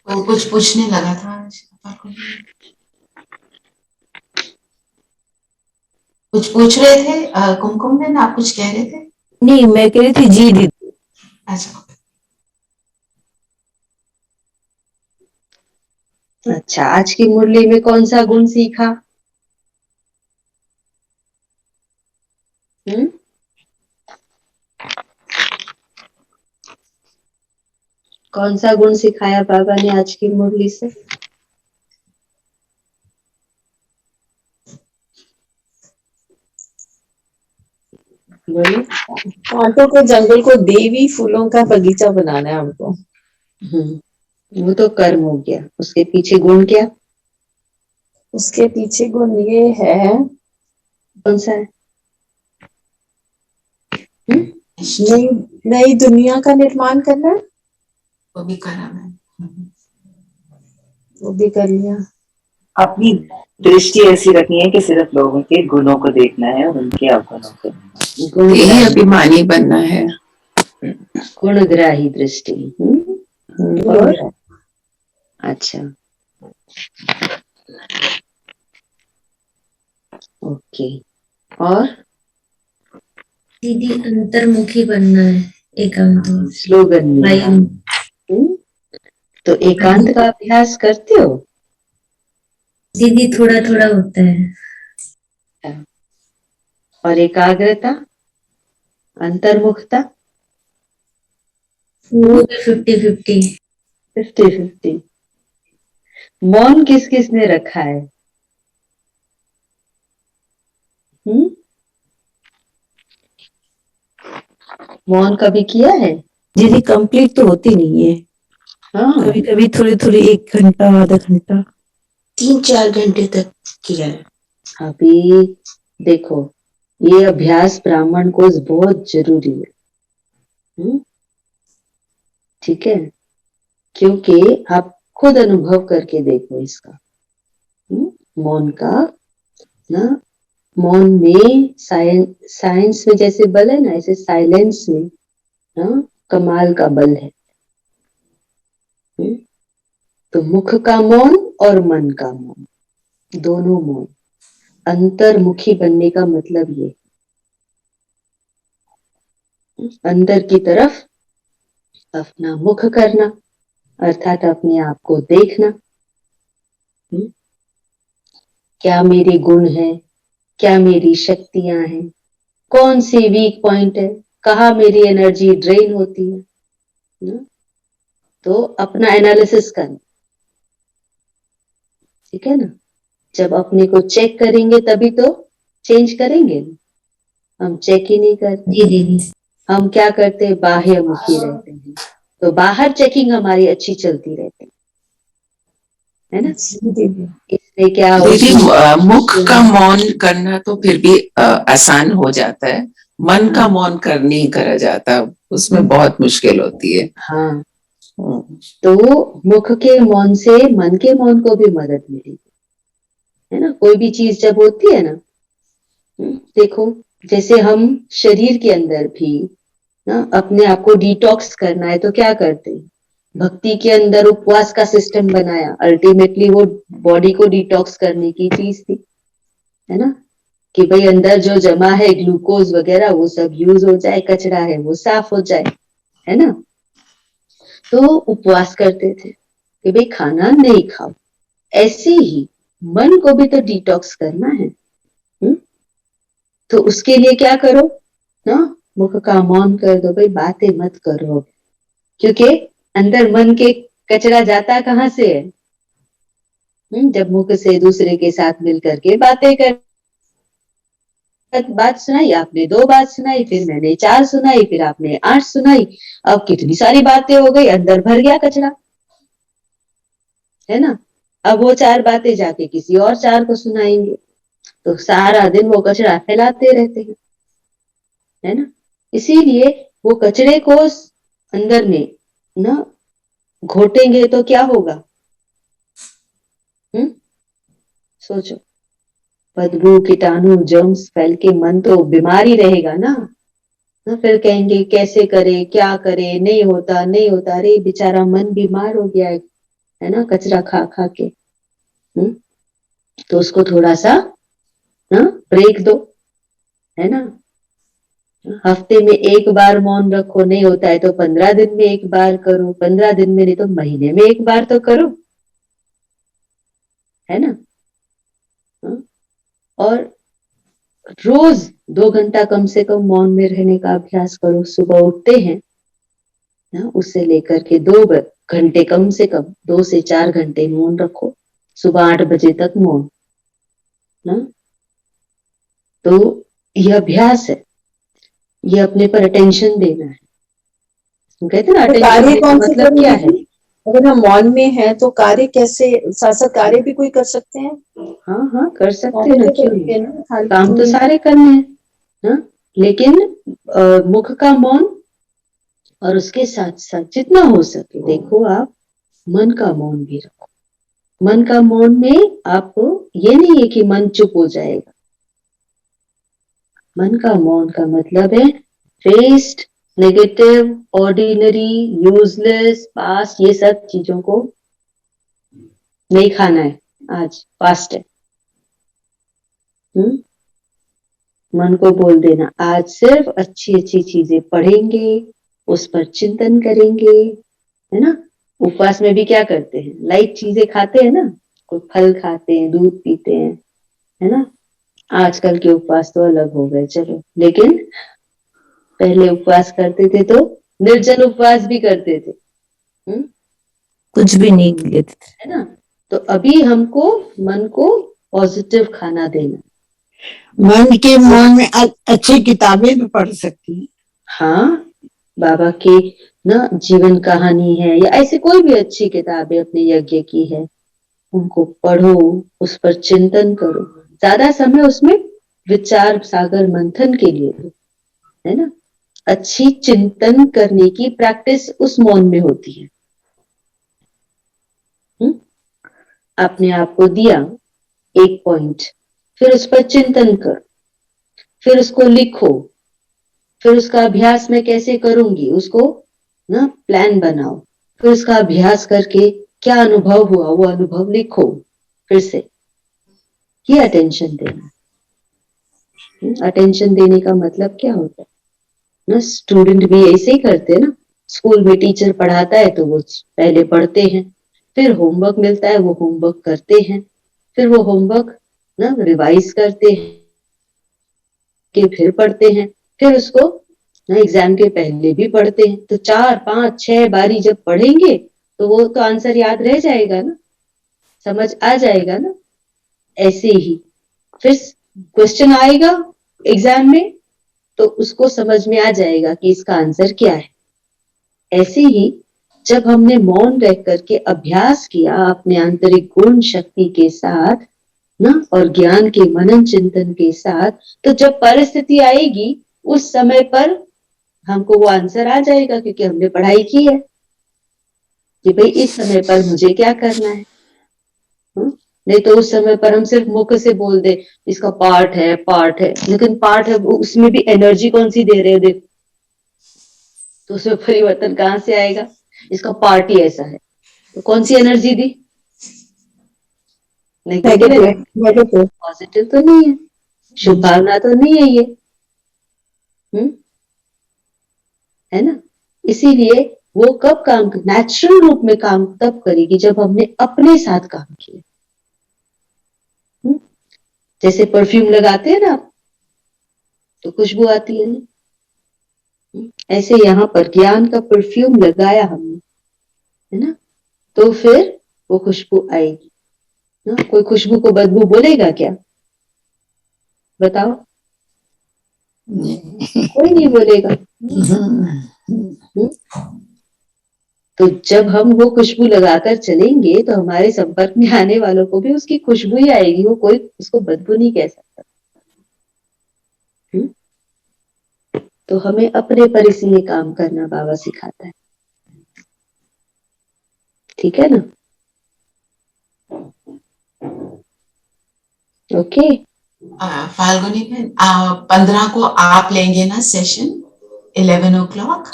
वो कुछ पूछने लगा था कुछ पूछ रहे थे कुमकुम ने, आप कुछ कह रहे थे? नहीं, मैं कह रही थी जी दीदी। अच्छा, अच्छा, आज की मुरली में कौन सा गुण सीखा? कौन सा गुण सिखाया बाबा ने आज की मुरली से? बोलिए। कांटों को जंगल को देवी फूलों का बगीचा बनाना है हमको। वो तो कर्म हो गया, उसके पीछे गुण क्या? उसके पीछे गुण ये है, कौन सा है? नई नई दुनिया का निर्माण करना है, वो भी करा मैं। वो भी कर लिया। अपनी दृष्टि ऐसी रखनी है कि सिर्फ लोगों के गुणों को देखना है, उनके अवगुणों को। यही अभिमानी बनना है। गुणग्राही दृष्टि। और अच्छा, ओके। और दीदी अंतर्मुखी बनना है, एकांत। स्लोगन में। तो एकांत का अभ्यास करते हो? दीदी थोड़ा थोड़ा होता है। और एकाग्रता, अंतर्मुखता? वो भी 50-50। 50-50। मौन किस किस ने रखा है? मौन कभी किया है? दीदी कंप्लीट तो होती नहीं है। हाँ, कभी कभी थोड़ी थोड़ी 1 घंटा आधा घंटा 3-4 घंटे तक किया है। अभी देखो, ये अभ्यास ब्राह्मण को बहुत जरूरी है। ठीक है, क्योंकि आप खुद अनुभव करके देखो इसका। मौन का ना, मौन में साइंस में जैसे बल है ना, ऐसे साइलेंस में ना कमाल का बल है। तो मुख का मौन और मन का मौन, दोनों मौन। अंतर्मुखी बनने का मतलब ये, अंदर की तरफ अपना मुख करना, अर्थात अपने आप को देखना। क्या मेरे गुण है, क्या मेरी शक्तियां हैं, कौन सी वीक पॉइंट है, कहाँ मेरी एनर्जी ड्रेन होती है। तो अपना एनालिसिस करना, ठीक है ना। जब अपने को चेक करेंगे तभी तो चेंज करेंगे। हम चेक ही नहीं करते। हम क्या करते हैं, बाह्य मुखी रहते हैं। तो बाहर चेकिंग हमारी अच्छी चलती रहती है ना। इसमें क्या दीदी मुख का मौन करना तो फिर भी आसान हो जाता है, मन का मौन नहीं करा जाता, उसमें बहुत मुश्किल होती है। हाँ, तो मुख के मौन से मन के मौन को भी मदद मिलेगी, है ना। कोई भी चीज जब होती है ना, देखो जैसे हम शरीर के अंदर भी ना अपने आप को डिटॉक्स करना है तो क्या करते हैं, भक्ति के अंदर उपवास का सिस्टम बनाया। अल्टीमेटली वो बॉडी को डिटॉक्स करने की चीज थी, है ना, कि भाई अंदर जो जमा है ग्लूकोज वगैरह वो सब यूज हो जाए, कचरा है वो साफ हो जाए, है ना। तो उपवास करते थे कि भाई खाना नहीं खाओ। ऐसे ही मन को भी तो डिटॉक्स करना है। तो उसके लिए क्या करो ना, मुख का मौन कर दो, भाई बातें मत करो, क्योंकि अंदर मन के कचरा जाता कहाँ से है, जब मुख से दूसरे के साथ मिलकर के बातें कर, बात सुनाई आपने, 2 बात सुनाई, फिर मैंने 4 सुनाई, फिर आपने 8 सुनाई, अब कितनी सारी बातें हो गई, अंदर भर गया कचरा, है ना। अब वो 4 बातें जाके किसी और 4 को सुनाएंगे, तो सारा दिन वो कचरा फैलाते रहते हैं, है ना। इसीलिए वो कचरे को अंदर में ना घोटेंगे तो क्या होगा, सोचो। बदबू, कीटाणु, जर्म्स फैल के मन तो बीमार ही रहेगा ना। फिर कहेंगे कैसे करे, क्या करे, नहीं होता नहीं होता। अरे बेचारा मन बीमार हो गया है ना, कचरा खा खा के। तो उसको थोड़ा सा ना ब्रेक दो, है ना। हफ्ते में 1 बार मौन रखो, नहीं होता है तो 15 दिन में 1 बार करो, 15 दिन में नहीं तो महीने में 1 बार तो करो, है ना। और रोज 2 घंटा कम से कम मौन में रहने का अभ्यास करो। सुबह उठते हैं ना, उससे लेकर के 2 घंटे, कम से कम 2 से 4 घंटे मौन रखो, सुबह 8 बजे तक मौन ना। तो यह अभ्यास है, ये अपने पर अटेंशन देना है। हम कहते हैं ना, तो अटेंशन कार्य देने का कौन से मतलब क्या है? करेंगे? अगर हम मौन में हैं तो कार्य कैसे, साथ साथ कार्य भी कोई कर सकते हैं? हाँ हाँ, कर सकते कार्य हैं ना, तो क्यों करेंगे नहीं? ना, खाली काम तो सारे करने हैं ना, लेकिन मुख का मौन और उसके साथ साथ जितना हो सके, देखो आप मन का मौन भी रखो। मन का मौन में आपको ये नहीं है कि मन चुप हो जाएगा। मन का मौन का मतलब है वेस्ट, नेगेटिव, ऑर्डिनरी, यूजलेस, पास, ये सब चीजों को नहीं खाना है। आज फास्ट है। मन को बोल देना, आज सिर्फ अच्छी अच्छी चीजें पढ़ेंगे, उस पर चिंतन करेंगे, है ना। उपवास में भी क्या करते हैं, लाइट चीजें खाते हैं ना, कोई फल खाते हैं, दूध पीते हैं, है ना। आजकल के उपवास तो अलग हो गए, चलो, लेकिन पहले उपवास करते थे तो निर्जल उपवास भी करते थे, कुछ भी नहीं लेते थे, है ना। तो अभी हमको मन को पॉजिटिव खाना देना। मन के मौन में अच्छी किताबें भी पढ़ सकती हैं। हाँ, बाबा की ना जीवन कहानी है या ऐसी कोई भी अच्छी किताब है अपने यज्ञ की है, उनको पढ़ो, उस पर चिंतन करो, ज्यादा समय उसमें विचार सागर मंथन के लिए दो, है ना। अच्छी चिंतन करने की प्रैक्टिस उस मौन में होती है। अपने आप को दिया एक पॉइंट, फिर उस पर चिंतन करो, फिर उसको लिखो, फिर उसका अभ्यास मैं कैसे करूंगी उसको ना प्लान बनाओ, फिर उसका अभ्यास करके क्या अनुभव हुआ वो अनुभव लिखो फिर से। ये अटेंशन देना। अटेंशन देने का मतलब क्या होता है ना, स्टूडेंट भी ऐसे ही करते हैं ना। स्कूल में टीचर पढ़ाता है तो वो पहले पढ़ते हैं, फिर होमवर्क मिलता है वो होमवर्क करते हैं, फिर वो होमवर्क ना रिवाइज करते हैं, कि फिर पढ़ते हैं, फिर उसको ना एग्जाम के पहले भी पढ़ते हैं। तो 4, 5, 6 बारी जब पढ़ेंगे तो वो तो आंसर याद रह जाएगा ना, समझ आ जाएगा ना। ऐसे ही फिर क्वेश्चन आएगा एग्जाम में तो उसको समझ में आ जाएगा कि इसका आंसर क्या है। ऐसे ही जब हमने मौन रह करके अभ्यास किया अपने आंतरिक गुण शक्ति के साथ ना और ज्ञान के मनन चिंतन के साथ, तो जब परिस्थिति आएगी उस समय पर हमको वो आंसर आ जाएगा, क्योंकि हमने पढ़ाई की है कि भाई इस समय पर मुझे क्या करना है। नहीं तो उस समय पर हम सिर्फ मुख से बोल दे इसका पार्ट है, लेकिन पार्ट है उसमें भी एनर्जी कौन सी दे रहे हो देख, तो उसमें परिवर्तन कहाँ से आएगा। इसका पार्ट ही ऐसा है तो कौन सी एनर्जी दी, नेगेटिव, पॉजिटिव तो नहीं है, शुभ भावना तो नहीं है ये, है ना। इसीलिए वो कब काम नेचुरल रूप में काम तब करेगी जब हमने अपने साथ काम किया। जैसे परफ्यूम लगाते हैं ना आप तो खुशबू आती है ना, ऐसे यहाँ पर ज्ञान का परफ्यूम लगाया हमने, है ना, तो फिर वो खुशबू आएगी ना। कोई खुशबू को बदबू बोलेगा क्या, बताओ, कोई नहीं बोलेगा। तो जब हम वो खुशबू लगाकर चलेंगे तो हमारे संपर्क में आने वालों को भी उसकी खुशबू ही आएगी, वो कोई उसको बदबू नहीं कह सकता। तो हमें अपने पर इसीलिए काम करना बाबा सिखाता है, ठीक है ना। ओके। फाल्गुनी बहन 15 को आप लेंगे ना सेशन 11 o'clock?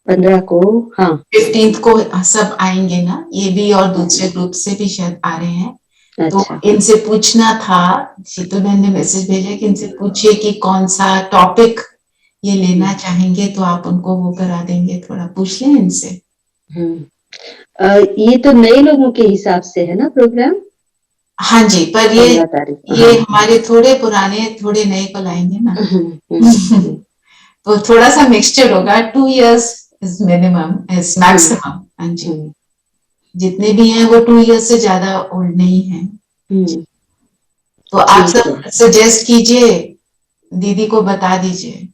15 को, हाँ। 15 को सब आएंगे ना, ये भी और दूसरे ग्रुप से भी शायद आ रहे हैं। अच्छा। तो इनसे पूछना था, शीतल बहन ने मैसेज भेजा कि इनसे पूछिए कि कौन सा टॉपिक ये लेना चाहेंगे, तो आप उनको वो करा देंगे, थोड़ा पूछ लें इनसे। ये तो नए लोगों के हिसाब से है ना प्रोग्राम? हाँ जी, पर ये हमारे थोड़े पुराने थोड़े नए को लाएंगे ना। तो थोड़ा सा मिक्सचर होगा, 2 years is minimum, is maximum. हाँ जी, जितने भी हैं वो 2 इयर्स से ज्यादा ओल्ड नहीं है। तो आप सब सजेस्ट कीजिए, दीदी को बता दीजिए।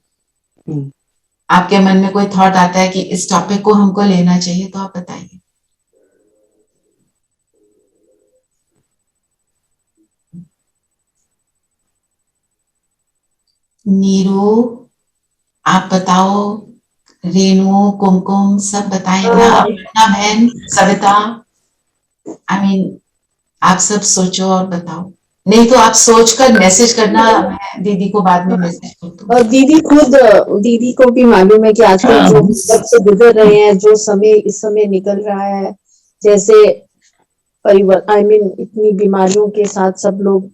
आपके मन में कोई थॉट आता है कि इस टॉपिक को हमको लेना चाहिए तो आप बताइए। नीरू, आप बताओ, रेणु, कुमकुम सब बताएं ना, अपना बहन सविता, आई मीन आप सब सोचो और बताओ। नहीं तो आप सोचकर मैसेज करना, मैं दीदी को बाद में मैसेज कर दूँ। और दीदी खुद, दीदी को भी मालूम है कि आजकल जो सब से गुजर रहे हैं, जो समय इस समय निकल रहा है, जैसे परिवार, आई मीन इतनी बीमारियों के साथ सब लोग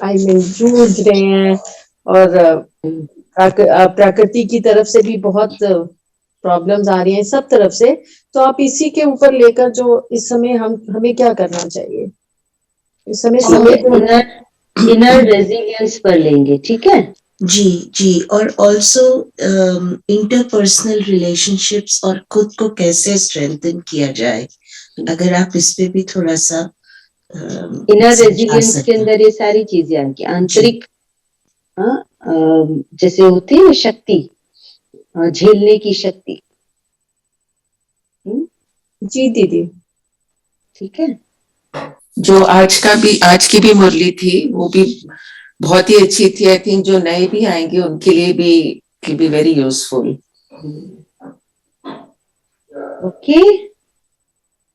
जूझ रहे हैं, और प्रकृति की तरफ से भी बहुत प्रॉब्लम्स आ रही हैं, सब तरफ से। तो आप इसी के ऊपर लेकर जो इस समय हमें क्या करना चाहिए इस समय इनर रेजिलियंस पर लेंगे, ठीक है जी। और ऑल्सो इंटरपर्सनल रिलेशनशिप्स और खुद को कैसे स्ट्रेंथन किया जाए, अगर आप इस पे भी थोड़ा सा इनर रेजिलियंस के अंदर ये सारी चीजें आएंगी। आंतरिक जैसे होती है शक्ति, झेलने की शक्ति। जी दीदी, ठीक है। जो आज की भी मुरली थी वो भी बहुत ही अच्छी थी। आई थिंक जो नए भी आएंगे उनके लिए भी will be very useful. Okay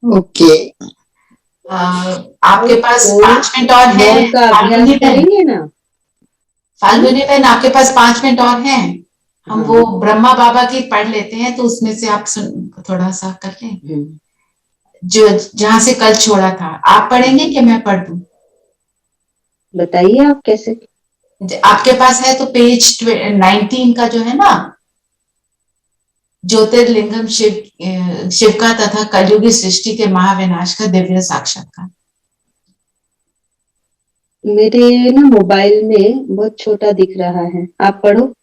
okay, आपके पास 5 मिनट और है, का अभ्यास करेंगे ना। फाल्गुनी बहन, आपके पास 5 मिनट और हैं। हम वो ब्रह्मा बाबा की पढ़ लेते हैं, तो उसमें से आप थोड़ा सा कर लें, जो जहां से कल छोड़ा था। आप पढ़ेंगे कि मैं पढ़ दूं? बताइए आप कैसे। आपके पास है तो पेज 19 का जो है ना, ज्योतिर्लिंगम शिव का तथा कलयुगी सृष्टि के महाविनाश का दिव्य साक्षात्कार। मेरे ना मोबाइल में बहुत छोटा दिख रहा है, आप पढ़ो।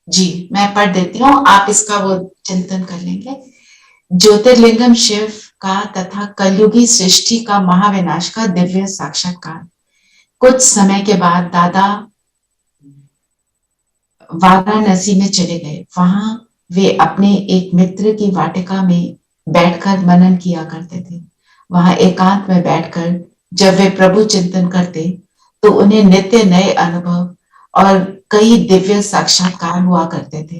जी, मैं पढ़ देती हूँ, आप इसका वो चिंतन कर लेंगे। ज्योतिर्लिंगम शिव का तथा कलयुगी सृष्टि का महाविनाश का दिव्य साक्षात्कार। कुछ समय के बाद दादा वाराणसी में चले गए। वहां वे अपने एक मित्र की वाटिका में बैठकर मनन किया करते थे। वहां एकांत में बैठकर जब वे प्रभु चिंतन करते तो उन्हें नित्य नए अनुभव और कई दिव्य साक्षात्कार हुआ करते थे।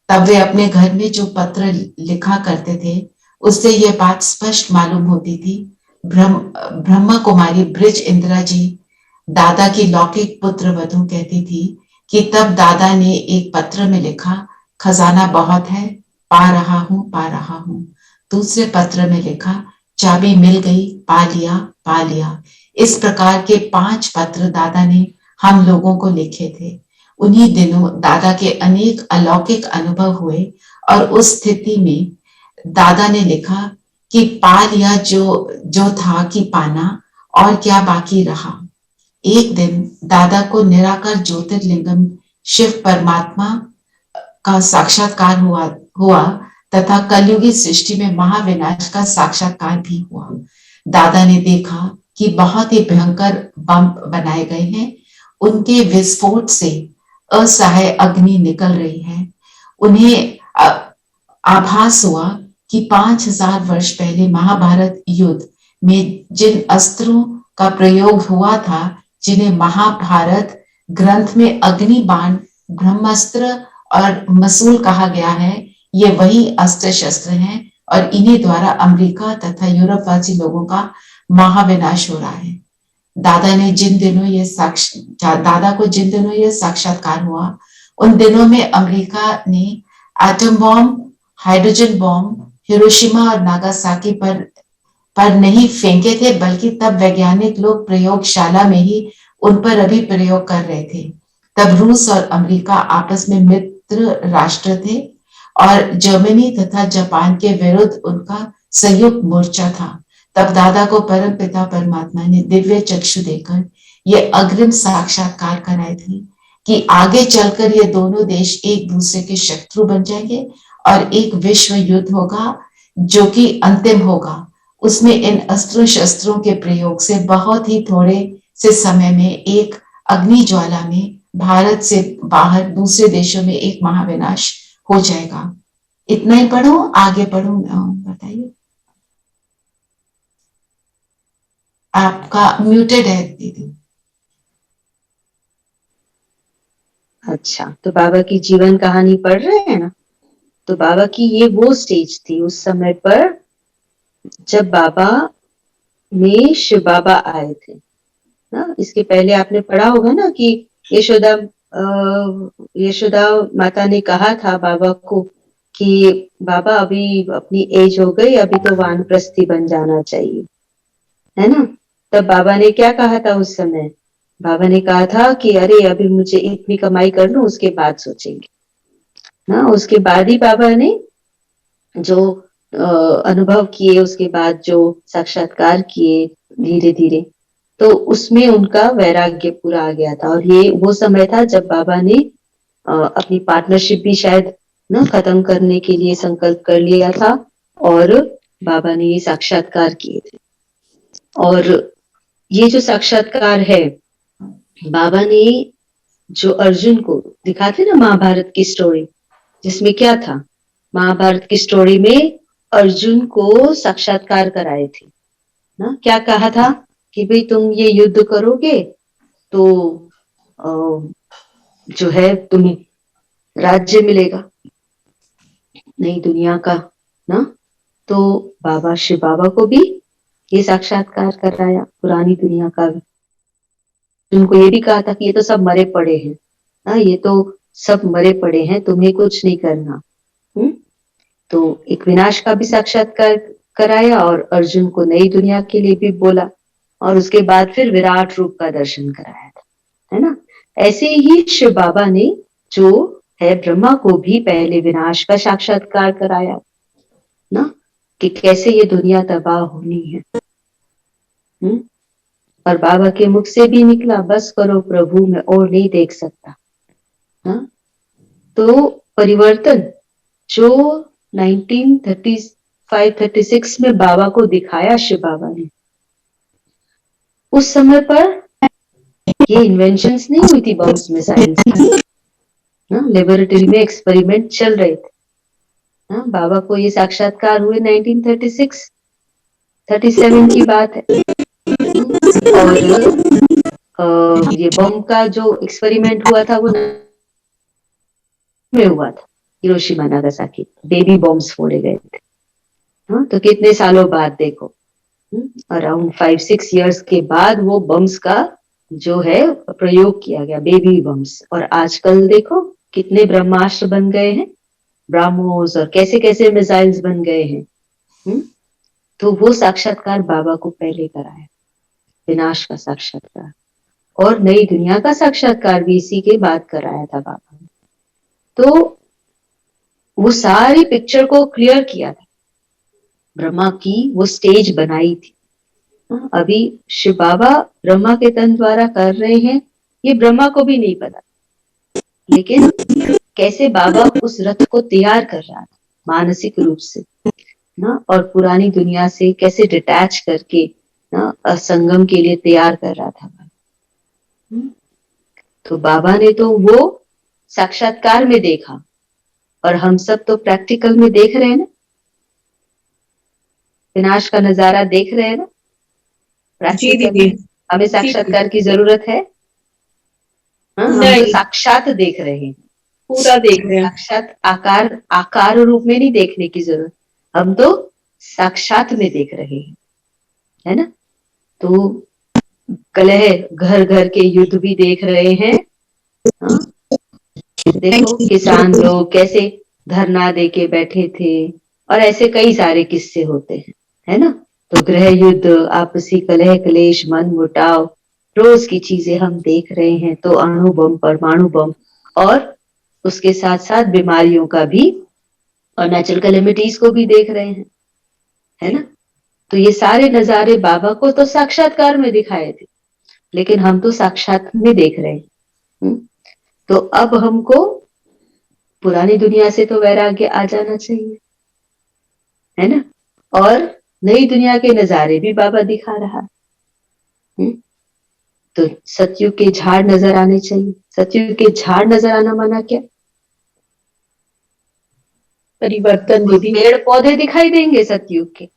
तब वे अपने घर में जो पत्र लिखा करते थे उससे यह बात स्पष्ट मालूम होती थी। ब्रह्मा कुमारी ब्रिज इंदिरा जी दादा की लौकिक पुत्र वधू कहती थी कि तब दादा ने एक पत्र में लिखा, खजाना बहुत है, पा रहा हूं। दूसरे पत्र में लिखा, चाबी मिल गई, पा लिया। इस प्रकार के 5 पत्र दादा ने हम लोगों को लिखे थे। उन्हीं दिनों दादा के अनेक अलौकिक अनुभव हुए और उस स्थिति में दादा ने लिखा कि पा लिया जो था कि पाना, और क्या बाकी रहा। एक दिन दादा को निराकार ज्योतिर्लिंगम शिव परमात्मा का साक्षात्कार हुआ तथा कलयुगी सृष्टि में महाविनाश का साक्षात्कार भी हुआ। दादा ने देखा कि बहुत ही भयंकर बम बनाए गए हैं। उनके विस्फोट से असहाय अग्नि निकल रही है। उन्हें आभास हुआ कि 5000 वर्ष पहले महाभारत युद्ध में जिन अस्त्रों का प्रयोग हुआ था, जिन्हें महाभारत ग्रंथ में अग्नि बाण, ब्रह्मास्त्र और मसूल कहा गया है, ये वही अस्त्र शस्त्र हैं और इन्हीं द्वारा अमेरिका तथा यूरोपवासी लोगों का महाविनाश हो रहा है। दादा को जिन दिनों ये साक्षात्कार हुआ, उन दिनों में अमेरिका ने atom bomb, hydrogen bomb Hiroshima और नागासाकी पर नहीं फेंके थे, बल्कि तब वैज्ञानिक लोग प्रयोगशाला में ही उन पर अभी प्रयोग कर रहे थे। तब रूस और अमेरिका आपस में मित्र राष्ट्र थे और जर्मनी तथा जापान के विरुद्ध उनका संयुक्त मोर्चा था। तब दादा को परम पिता परमात्मा ने दिव्य चक्षु देकर ये अग्रिम साक्षात्कार कराए थे कि आगे चलकर ये दोनों देश एक दूसरे के शत्रु बन जाएंगे और एक विश्व युद्ध होगा जो कि अंतिम होगा। उसमें इन अस्त्रों शस्त्रों के प्रयोग से बहुत ही थोड़े से समय में एक अग्नि ज्वाला में भारत से बाहर दूसरे देशों में एक महाविनाश हो जाएगा। इतना ही पढ़ो, आगे पढ़ो, बताइए। आपका म्यूटेड है दीदी। अच्छा, तो बाबा की जीवन कहानी पढ़ रहे हैं ना। तो बाबा की ये वो स्टेज थी उस समय पर जब बाबा में शिव बाबा आए थे ना। इसके पहले आपने पढ़ा होगा ना कि यशोदा माता ने कहा था बाबा को कि बाबा अभी अपनी एज हो गई, अभी तो वानप्रस्थी बन जाना चाहिए, है ना। तब बाबा ने क्या कहा था उस समय? बाबा ने कहा था कि अरे अभी मुझे इतनी कमाई कर लूं, उसके बाद सोचेंगे ना। उसके बाद ही बाबा ने जो अनुभव किए, उसके बाद जो साक्षात्कार किए धीरे धीरे, तो उसमें उनका वैराग्य पूरा आ गया था। और ये वो समय था जब बाबा ने अपनी पार्टनरशिप भी शायद ना खत्म करने के लिए संकल्प कर लिया था और बाबा ने ये साक्षात्कार किए थे। और ये जो साक्षात्कार है, बाबा ने जो अर्जुन को दिखाते ना महाभारत की स्टोरी, जिसमें क्या था, महाभारत की स्टोरी में अर्जुन को साक्षात्कार कराए थे ना। क्या कहा था कि भाई तुम ये युद्ध करोगे तो जो है तुम्हें राज्य मिलेगा नई दुनिया का ना। तो बाबा शिव बाबा को भी ये साक्षात्कार कराया पुरानी दुनिया का भी। उनको ये भी कहा था कि ये तो सब मरे पड़े हैं ना, ये तो सब मरे पड़े हैं, तुम्हें कुछ नहीं करना। तो एक विनाश का भी साक्षात्कार कराया और अर्जुन को नई दुनिया के लिए भी बोला, और उसके बाद फिर विराट रूप का दर्शन कराया था, है ना। ऐसे ही शिव बाबा ने जो है ब्रह्मा को भी पहले विनाश का साक्षात्कार कराया ना, कि कैसे ये दुनिया तबाह होनी है। और बाबा के मुख से भी निकला, बस करो प्रभु, मैं और नहीं देख सकता ना। तो परिवर्तन जो 1935-36 में बाबा को दिखाया शिव बाबा ने, उस समय पर ये इन्वेंशंस नहीं हुई थी बॉम्ब्स मिसाइल्स की ना, लेबोरेटरी में एक्सपेरिमेंट चल रहे थे ना। बाबा को ये साक्षात्कार हुए 1936-37 की बात है। और ये बम का जो एक्सपेरिमेंट हुआ था वो में हुआ था, हिरोशिमा नागासाकी, बेबी बॉम्ब्स फोड़े गए थे। तो कितने सालों बाद देखो, अराउंड 5-6 इयर्स के बाद वो बम्स का जो है प्रयोग किया गया, बेबी बम्स। और आजकल देखो कितने ब्रह्मास्त्र बन गए हैं, ब्राह्मोस, और कैसे कैसे मिसाइल्स बन गए हैं। तो वो साक्षात्कार बाबा को पहले कराया, विनाश का साक्षात्कार, और नई दुनिया का साक्षात्कार भी इसी के बाद कराया था बाबा ने। तो वो सारी पिक्चर को क्लियर किया था, ब्रह्मा की वो स्टेज बनाई थी। अभी शिव बाबा ब्रह्मा के तन द्वारा कर रहे हैं, ये ब्रह्मा को भी नहीं पता, लेकिन कैसे बाबा उस रथ को तैयार कर रहा था मानसिक रूप से ना, और पुरानी दुनिया से कैसे डिटैच करके ना संगम के लिए तैयार कर रहा था। तो बाबा ने तो वो साक्षात्कार में देखा, और हम सब तो प्रैक्टिकल में देख रहे हैं ना, विनाश का नजारा देख रहे हैं ना प्रैक्टिकल में। हमें साक्षात्कार की जरूरत है? हम तो साक्षात देख रहे हैं, पूरा देख रहे हैं, साक्षात आकार रूप में नहीं देखने की जरूरत, हम तो साक्षात में देख रहे हैं, है ना। तो कलह घर घर के युद्ध भी देख रहे हैं। देखो किसान लोग कैसे धरना देके बैठे थे, और ऐसे कई सारे किस्से होते हैं, है ना। तो गृह युद्ध, आपसी कलह क्लेश, मन मुटाव, रोज की चीजें हम देख रहे हैं। तो अणु बम, परमाणु बम, और उसके साथ साथ बीमारियों का भी, और नेचुरल कैलेमिटीज को भी देख रहे हैं, है ना। तो ये सारे नजारे बाबा को तो साक्षात्कार में दिखाए थे, लेकिन हम तो साक्षात में देख रहे हैं। तो अब हमको पुरानी दुनिया से तो वैराग्य आ जाना चाहिए, है ना। और नई दुनिया के नजारे भी बाबा दिखा रहा है। तो सतयुग के झाड़ नजर आने चाहिए। सतयुग के झाड़ नजर आना माना क्या? परिवर्तन कोई दीदी। पेड़ पौधे दिखाई देंगे सतयुग के?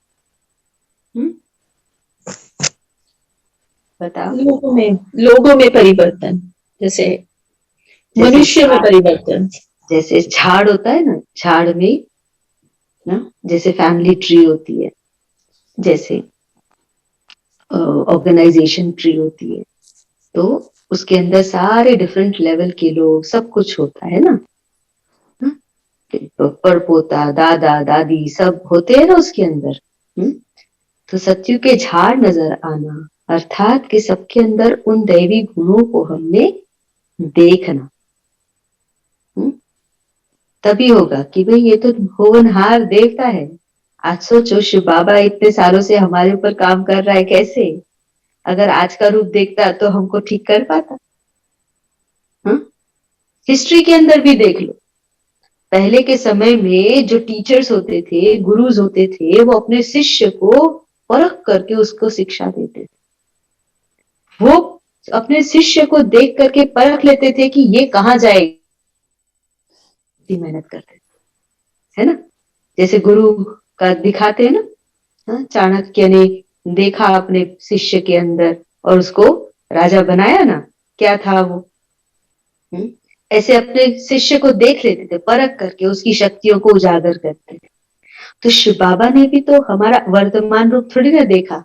बताओ। लोगों में परिवर्तन, जैसे मनुष्य में परिवर्तन। जैसे झाड़ होता है ना, झाड़ में ना जैसे फैमिली ट्री होती है, जैसे ऑर्गेनाइजेशन ट्री होती है, तो उसके अंदर सारे डिफरेंट लेवल के लोग, सब कुछ होता है ना। परपोता, दादा दादी सब होते हैं ना उसके अंदर। तो सतयुग के झाड़ नजर आना अर्थात कि सबके अंदर उन दैवी गुणों को हमने देखना। तभी होगा कि भाई ये तो होनहार देवता है। आज सोचो शिव बाबा इतने सालों से हमारे ऊपर काम कर रहा है, कैसे? अगर आज का रूप देखता तो हमको ठीक कर पाता? हिस्ट्री के अंदर भी देख लो, पहले के समय में जो टीचर्स होते थे, गुरुज होते थे, वो अपने शिष्य को परख करके उसको शिक्षा देते थे। वो अपने शिष्य को देख करके परख लेते थे कि ये कहाँ जाएगी, मेहनत करते थे, है ना। जैसे गुरु का दिखाते हैं ना, चाणक्य ने देखा अपने शिष्य के अंदर और उसको राजा बनाया ना, क्या था वो। ऐसे अपने शिष्य को देख लेते थे, परख करके उसकी शक्तियों को उजागर करते थे। तो शिव बाबा ने भी तो हमारा वर्तमान रूप थोड़ी ना देखा।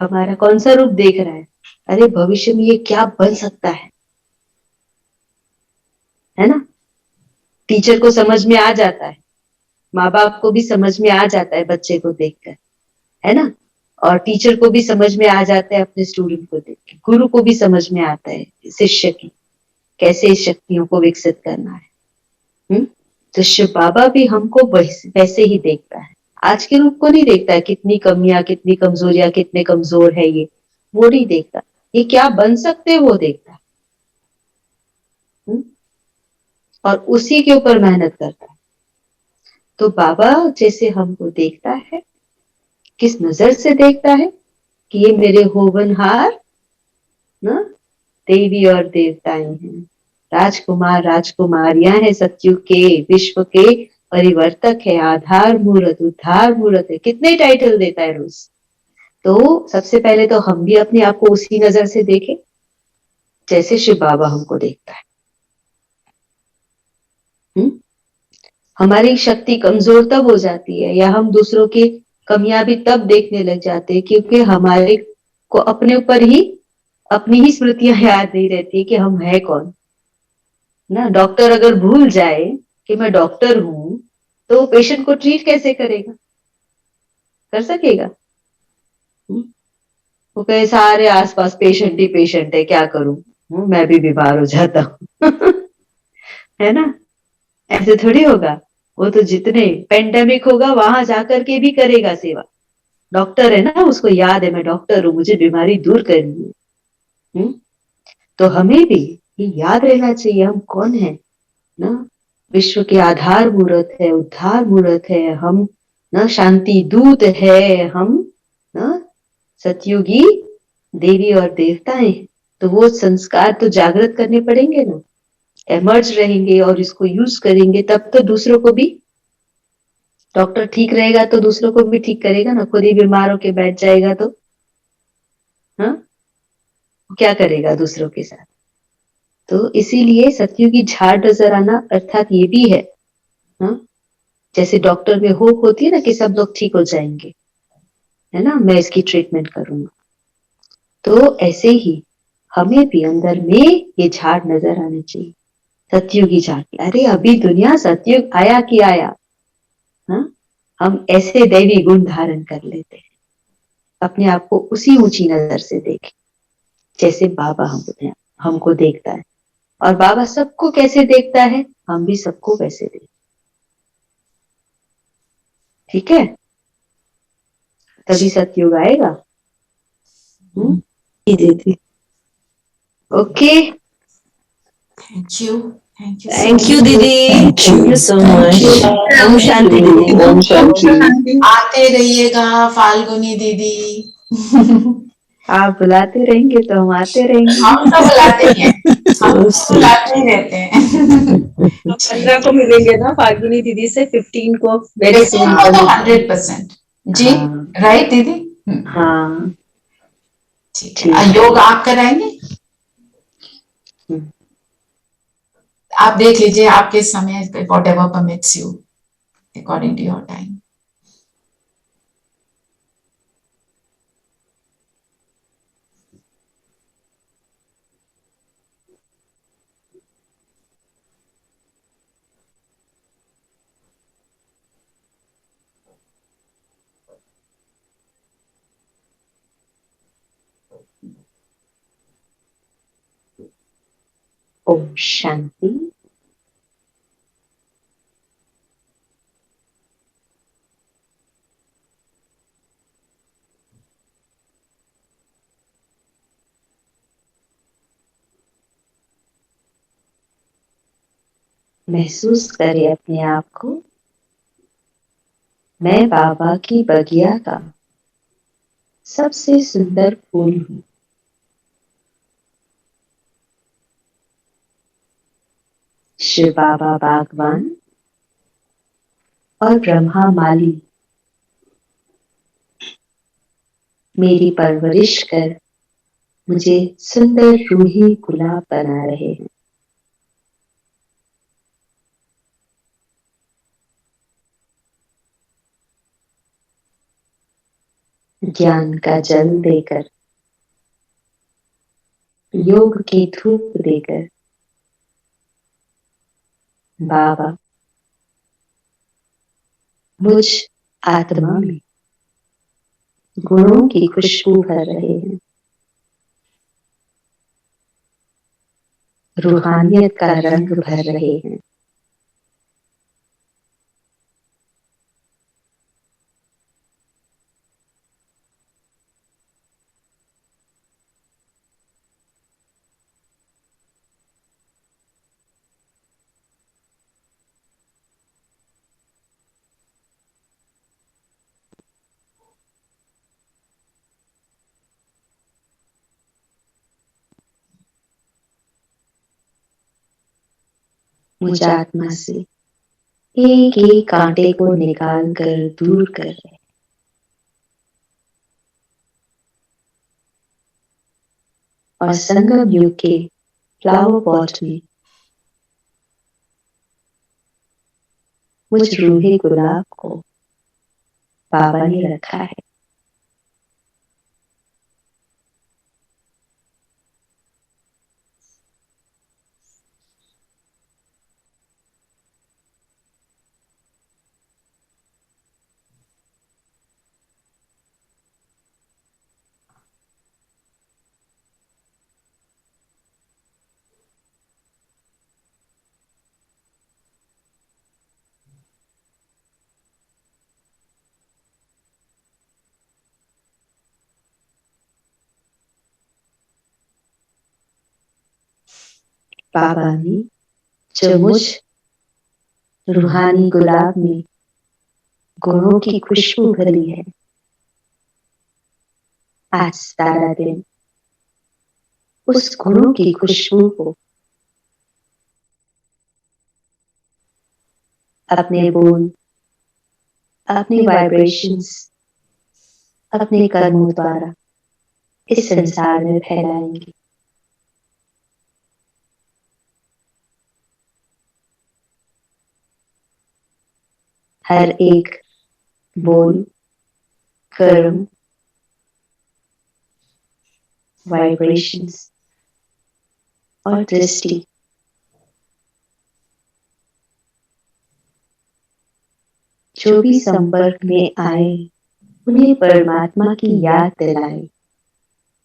हमारा कौन सा रूप देख रहा है? अरे भविष्य में ये क्या बन सकता है ना। टीचर को समझ में आ जाता है, माँ बाप को भी समझ में आ जाता है बच्चे को देखकर, है ना। और टीचर को भी समझ में आ जाता है अपने स्टूडेंट को देख के, गुरु को भी समझ में आता है शिष्य की कैसे इस शक्तियों को विकसित करना है। तो शिव बाबा भी हमको वैसे ही देखता है, आज के रूप को नहीं देखता है, कितनी कमियां, कितनी कमजोरियां, कितने कमजोर है ये, वो नहीं देखता। ये क्या बन सकते हैं वो देखता है। और उसी के ऊपर मेहनत करता है। तो बाबा जैसे हमको देखता है, किस नजर से देखता है कि ये मेरे होवनहार ना देवी और देवताएं हैं, राजकुमार राजकुमारियां हैं, सतयुग के विश्व के परिवर्तक है, आधार मूर्त, उद्धार मूर्त है। कितने टाइटल देता है रोज। तो सबसे पहले तो हम भी अपने आप को उसी नजर से देखें जैसे शिव बाबा हमको देखता है। हमारी शक्ति कमजोर तब हो जाती है, या हम दूसरों की कमियां भी तब देखने लग जाते हैं, क्योंकि हमारे को अपने ऊपर ही अपनी ही स्मृतियां याद नहीं रहती कि हम है कौन ना। डॉक्टर अगर भूल जाए कि मैं डॉक्टर हूं, तो वो पेशेंट को ट्रीट कैसे करेगा? कर सकेगा? वो कहे सारे आसपास पेशेंट ही पेशेंट है, क्या करूं, मैं भी बीमार हो जाता हूं है ना। ऐसे थोड़ी होगा। वो तो जितने पेंडेमिक होगा वहां जाकर के भी करेगा सेवा। डॉक्टर है ना, उसको याद है मैं डॉक्टर हूं, मुझे बीमारी दूर करनी है। तो हमें भी ये याद रहना चाहिए हम कौन है ना। विश्व के आधार मूर्त है, उद्धार मूर्त है हम ना, शांति दूत है हम ना, सतयुगी देवी और देवताएं। तो वो संस्कार तो जागृत करने पड़ेंगे ना, एमर्ज रहेंगे और इसको यूज करेंगे, तब तो दूसरों को भी, डॉक्टर ठीक रहेगा तो दूसरों को भी ठीक करेगा ना। खुद ही बीमार होके बैठ जाएगा तो क्या करेगा दूसरों के साथ। तो इसीलिए सतयुगी झाड़ नजर आना अर्थात ये भी है जैसे डॉक्टर में होप होती है ना कि सब लोग ठीक हो जाएंगे, है ना, मैं इसकी ट्रीटमेंट करूंगा। तो ऐसे ही हमें भी अंदर में ये झाड़ नजर आने चाहिए, सतयुगी झाड़। अरे अभी दुनिया सतयुग आया कि आया, हम ऐसे दैवी गुण धारण कर लेते हैं, अपने आप को उसी ऊंची नजर से देखें जैसे बाबा हमको देखता है। और बाबा सबको कैसे देखता है, हम भी सबको वैसे देखते, ठीक है। तभी सतयुग आएगा। दीदी okay, thank you. Thank you दीदी, थैंक यू सो मच। ओम शांति दीदी। ओम शांति। आते रहिएगा फाल्गुनी दीदी। आप बुलाते रहेंगे तो हम आते रहेंगे। हम तो बुलाते ही हैं, हम तो बुलाते ही रहते हैं। 15 को मिलेंगे ना फाल्गुनी दीदी से, 15 को वेरी लेकिन सून। वो तो 100% जी, राइट दीदी? हाँ ठीक है। योग आप कराएंगे? आप देख लीजिए आपके समय, whatever permits you according to your time. Om Shanti. महसूस करें अपने आप को, मैं बाबा की बगिया का सबसे सुंदर फूल हूँ। शिव बाबा बागवान और ब्रह्मा माली मेरी परवरिश कर मुझे सुंदर रूही गुलाब बना रहे हैं। ज्ञान का जल देकर, योग की धूप देकर बाबा मुझ आत्मा में गुणों की खुशबू भर रहे हैं। रूहानियत का रंग भर रहे हैं। मुझ आत्मा से एक एक कांटे को निकाल कर दूर कर रहे, और संगम युग के फ्लावर पॉट में मुझ रूहे गुलाब को बाबा ने रखा है। बाबा ने जो मुझ रूहानी गुलाब में गुणों की खुशबू भरी है, आज सारा दिन उस गुणों की खुशबू को अपने बोल, अपने वाइब्रेशंस, अपने कर्मों द्वारा इस संसार में फैलाएंगे। हर एक बोल, कर्म, वाइब्रेशंस और दृष्टि जो भी संपर्क में आए, उन्हें परमात्मा की याद दिलाए,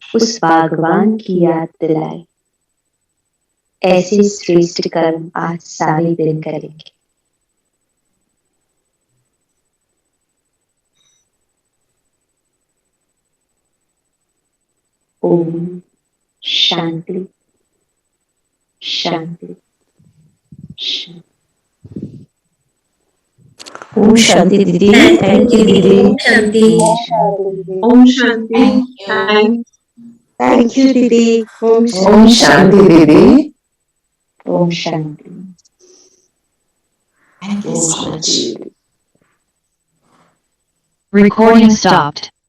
उस भगवान की याद दिलाए। ऐसे श्रेष्ठ कर्म आज सारे दिन करेंगे। ओम शांति शांति। ओम शांति दीदी, थैंक यू दीदी। शांति। Om Shanti. थैंक यू दीदी। ओम ओम शांति दीदी। ओम शांति। Thank you so much. Recording stopped.